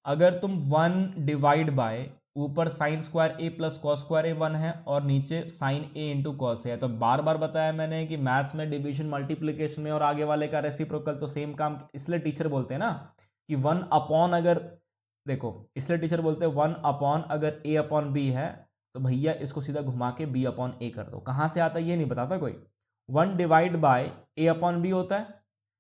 अगर तुम 1 डिवाइड बाय, ऊपर sign square A plus cos square ए 1 है और नीचे साइन ए इंटू कॉस है, तो बार बार बताया मैंने कि मैथ्स में डिवीजन मल्टीप्लीकेशन में और आगे वाले का रेसिप्रोकल तो सेम काम, इसलिए टीचर बोलते हैं ना कि 1 अपॉन, अगर देखो इसलिए टीचर बोलते हैं 1 अपॉन अगर ए अपॉन बी है तो भैया इसको सीधा घुमा के बी अपॉन ए कर दो। कहाँ से आता है ये नहीं बताता कोई, 1 divide by A upon B होता है,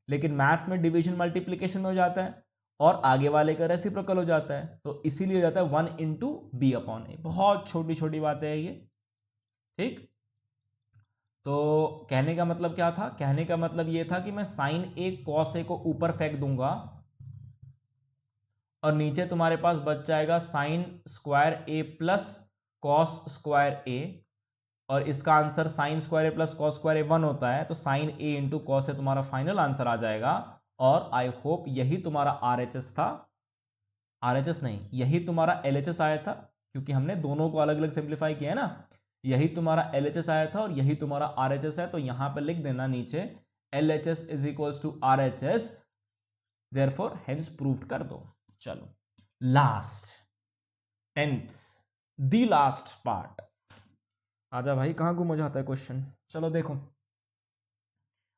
लेकिन मैथ्स में डिवीजन मल्टीप्लीकेशन में हो जाता है और आगे वाले का रेसिप्रोकल हो जाता है, तो इसीलिए हो जाता है 1 इंटू बी अपॉन ए। बहुत छोटी छोटी बातें हैं ये, ठीक। तो कहने का मतलब क्या था, कहने का मतलब ये था कि मैं साइन ए कॉस ए को ऊपर फेंक दूंगा और नीचे तुम्हारे पास बच जाएगा sign square A plus cos square ए, और इसका answer sine square A plus cos square ए 1 होता है, तो sign A into cos A तुम्हारा फाइनल आंसर आ जाएगा। और आई होप यही तुम्हारा आरएचएस था, आरएचएस नहीं, यही तुम्हारा एलएचएस आया था, क्योंकि हमने दोनों को अलग अलग सिंप्लीफाई किया है ना। यही तुम्हारा एलएचएस आया था और यही तुम्हारा आरएचएस है, तो यहां पे लिख देना नीचे LHS is equals to RHS, therefore hence proved कर दो। चलो लास्ट 10th दी लास्ट पार्ट, आजा भाई कहाँ गुम हो जाता है क्वेश्चन। चलो देखो,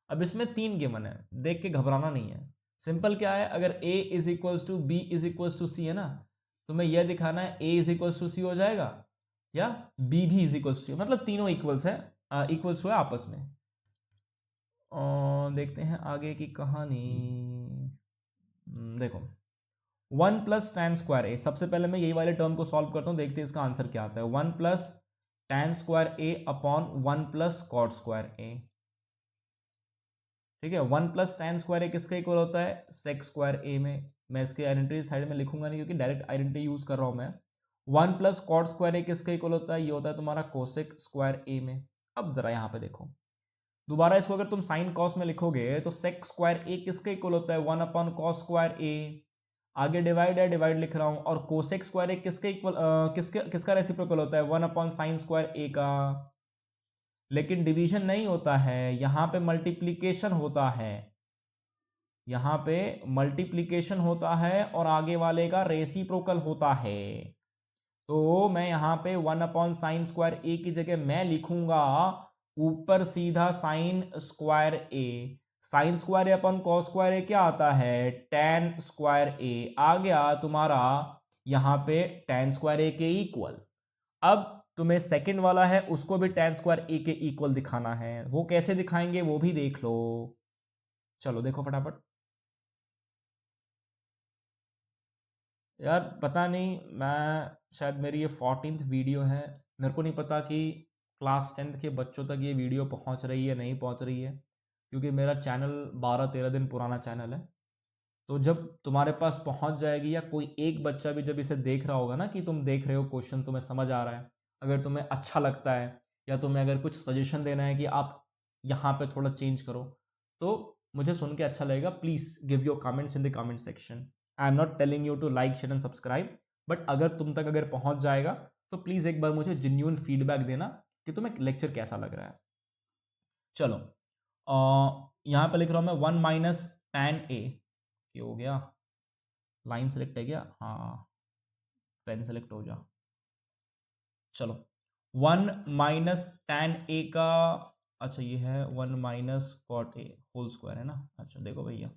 अब इसमें 3 गिवन है, देख के घबराना नहीं है। सिंपल क्या है, अगर a is equals to B is equals to C है ना, तो मैं यह दिखाना है a is equals to C हो जाएगा या b भी इज इक्वल्स टू, मतलब तीनों इक्वल्स है, इक्वल्स हुआ आपस में। देखते हैं आगे की कहानी। देखो 1 प्लस टैन स्क्वायर ए, सबसे पहले मैं यही वाले टर्म को सॉल्व करता हूँ, देखते हैं इसका आंसर क्या आता है। 1 plus tan square A upon 1 plus cot square A, ठीक है। 1 प्लस टैन स्क्वायर ए किसका इक्वल होता है, सेक स्क्वायर ए में। मैं इसके आइडेंटिटी साइड में लिखूंगा नहीं क्योंकि डायरेक्ट आइडेंटिटी यूज कर रहा हूं मैं। 1 प्लस कॉट स्क्वायर ए किसका इक्वल होता है, ये होता है तुम्हारा कोसेक स्क्वायर ए में। अब जरा यहाँ पे देखो, दोबारा इसको अगर तुम साइन कॉस में लिखोगे तो सेक स्क्वायर ए किसका इक्वल होता है, 1 अपॉन कॉस स्क्वायर ए। आगे डिवाइड है, डिवाइड लिख रहा हूं, और कोसेक स्क्वायर ए किसका इक्वल, किसका रेसिप्रोकल होता है, 1 अपॉन साइन स्क्वायर ए का। लेकिन डिवीजन नहीं होता है, यहां पे मल्टीप्लीकेशन होता है, यहां पे मल्टीप्लीकेशन होता है और आगे वाले का रेसिप्रोकल होता है। तो मैं यहाँ पे 1/sin² a की जगह मैं लिखूंगा ऊपर सीधा sin² a। sin² a upon cos² a क्या आता है, tan² a। आ गया तुम्हारा यहाँ पे tan² a के इक्वल। अब तुम्हें सेकंड वाला है उसको भी tan² a के इक्वल दिखाना है, वो कैसे दिखाएंगे वो भी देख लो। चलो देखो फटाफट। यार पता नहीं, मैं शायद मेरी ये 14th वीडियो है, मेरे को नहीं पता कि क्लास 10th के बच्चों तक ये वीडियो पहुंच रही है नहीं पहुंच रही है, क्योंकि मेरा चैनल 12-13 दिन पुराना चैनल है। तो जब तुम्हारे पास पहुंच जाएगी या कोई एक बच्चा भी जब इसे देख रहा होगा ना कि तुम देख रहे हो क्वेश्चन, तुम्हें समझ आ रहा है, अगर तुम्हें अच्छा लगता है या तुम्हें अगर कुछ सजेशन देना है कि आप यहाँ पे थोड़ा चेंज करो, तो मुझे सुन के अच्छा लगेगा। Please give your comments in the comment section. I am not telling you to like share and subscribe, but अगर तुम तक अगर पहुंच जाएगा तो प्लीज़ एक बार मुझे जेन्युइन फीडबैक देना कि तुम्हें लेक्चर कैसा लग रहा है। चलो यहाँ पे लिख रहा हूँ मैं 1 - tan a, ये हो गया, लाइन सेलेक्ट है क्या, हाँ पेन सेलेक्ट हो जा। चलो 1 - tan a का, अच्छा ये है 1 - cot a होल स्क्वायर है ना। अच्छा देखो भैया,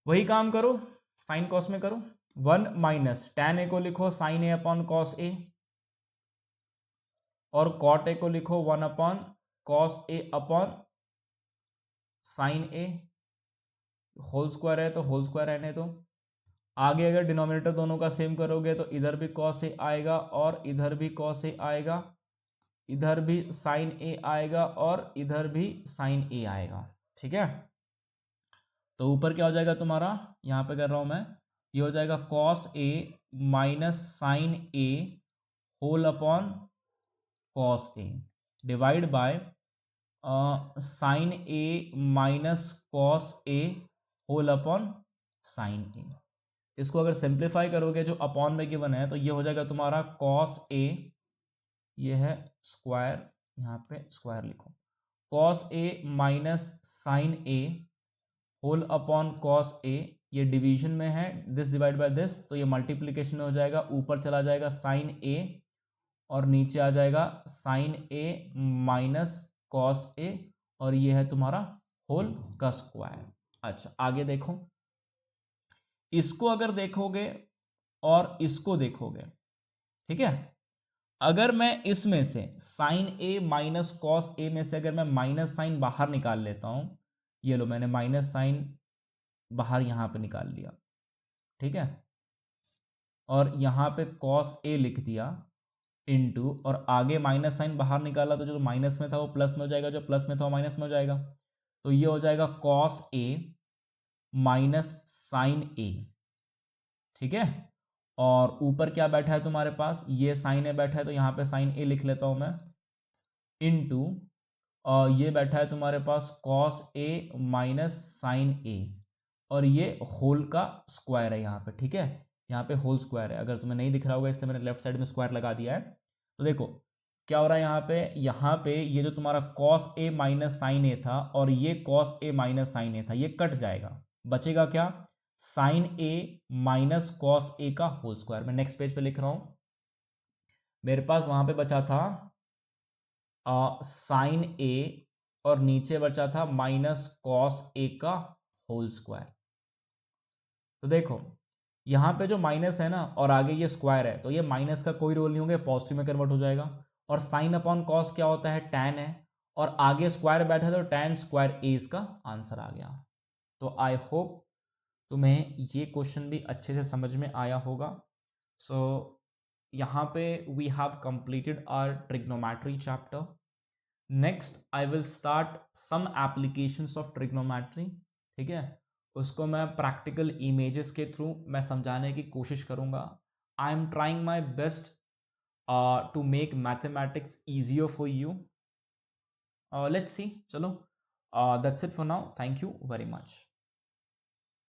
वही काम करो, साइन कॉस में करो। 1 - tan a को लिखो sin a upon cos a, और cot a को लिखो 1/cos a upon sin a। Whole square है तो होल स्क्वायर रहने दो। आगे अगर डिनोमिनेटर दोनों का सेम करोगे तो इधर भी cos a आएगा और इधर भी cos a आएगा, इधर भी sin a आएगा और इधर भी sin a आएगा। ठीक है, तो ऊपर क्या हो जाएगा तुम्हारा, यहाँ पे कर रहा हूँ मैं, ये हो जाएगा cos a minus sine a whole upon cos a divide by sine a minus cos a whole upon sine a। इसको अगर सिंप्लीफाई करोगे जो अपॉन में गिवन है तो ये हो जाएगा तुम्हारा cos a, ये है स्क्वायर, यहाँ पे स्क्वायर लिखो, cos a minus sine a whole upon cos a, ये डिवीजन में है, दिस डिवाइड बाय दिस, तो ये मल्टीप्लीकेशन में हो जाएगा, ऊपर चला जाएगा साइन a और नीचे आ जाएगा sine a minus cos a, और ये है तुम्हारा होल का स्क्वायर। अच्छा आगे देखो, इसको अगर देखोगे और इसको देखोगे, ठीक है, अगर मैं इसमें से sine a minus cos a में से अगर मैं माइनस साइन बाहर निकाल लेता हूं, ये लो मैंने माइनस साइन बाहर यहां पे निकाल लिया, ठीक है, और यहां पे cos a लिख दिया इनटू, और आगे माइनस साइन बाहर निकाला तो जो माइनस में था वो प्लस में हो जाएगा, जो प्लस में था वो माइनस में हो जाएगा, तो ये हो जाएगा cos a minus sine a। ठीक है, और ऊपर क्या बैठा है तुम्हारे पास, ये साइन ए बैठा है, तो यहाँ पे साइन ए लिख लेता हूं मैं, इनटू और ये बैठा है तुम्हारे पास cos A minus sine A, और ये होल का स्क्वायर है यहाँ पे। ठीक है, यहाँ पे होल स्क्वायर है, अगर तुम्हें नहीं दिख रहा होगा इसलिए मैंने लेफ्ट साइड में स्क्वायर लगा दिया है। तो देखो क्या हो रहा है यहाँ पे ये जो तुम्हारा कॉस ए माइनस साइन ए था और ये कॉस ए माइनस साइन ए था, ये कट जाएगा, बचेगा क्या, साइन ए माइनस कॉस ए का होल स्क्वायर। मैं नेक्स्ट पेज पे लिख रहा हूं, मेरे पास वहां पे बचा था साइन ए और नीचे बचा था माइनस कॉस ए का होल स्क्वायर। तो देखो यहाँ पे जो माइनस है ना और आगे ये स्क्वायर है, तो ये माइनस का कोई रोल नहीं होगा, पॉजिटिव में कन्वर्ट हो जाएगा, और साइन अपॉन कॉस क्या होता है, टैन है, और आगे स्क्वायर बैठा था तो टैन स्क्वायर ए इसका आंसर आ गया। तो आई होप तुम्हें ये क्वेश्चन भी अच्छे से समझ में आया होगा। सो यहाँ पे we have completed our trigonometry chapter. Next I will start some applications of trigonometry. ठीक है, उसको मैं प्रैक्टिकल इमेजेस के थ्रू मैं समझाने की कोशिश करूँगा। I am trying my best to make mathematics easier for you. Let's see, चलो that's it for now, thank you very much.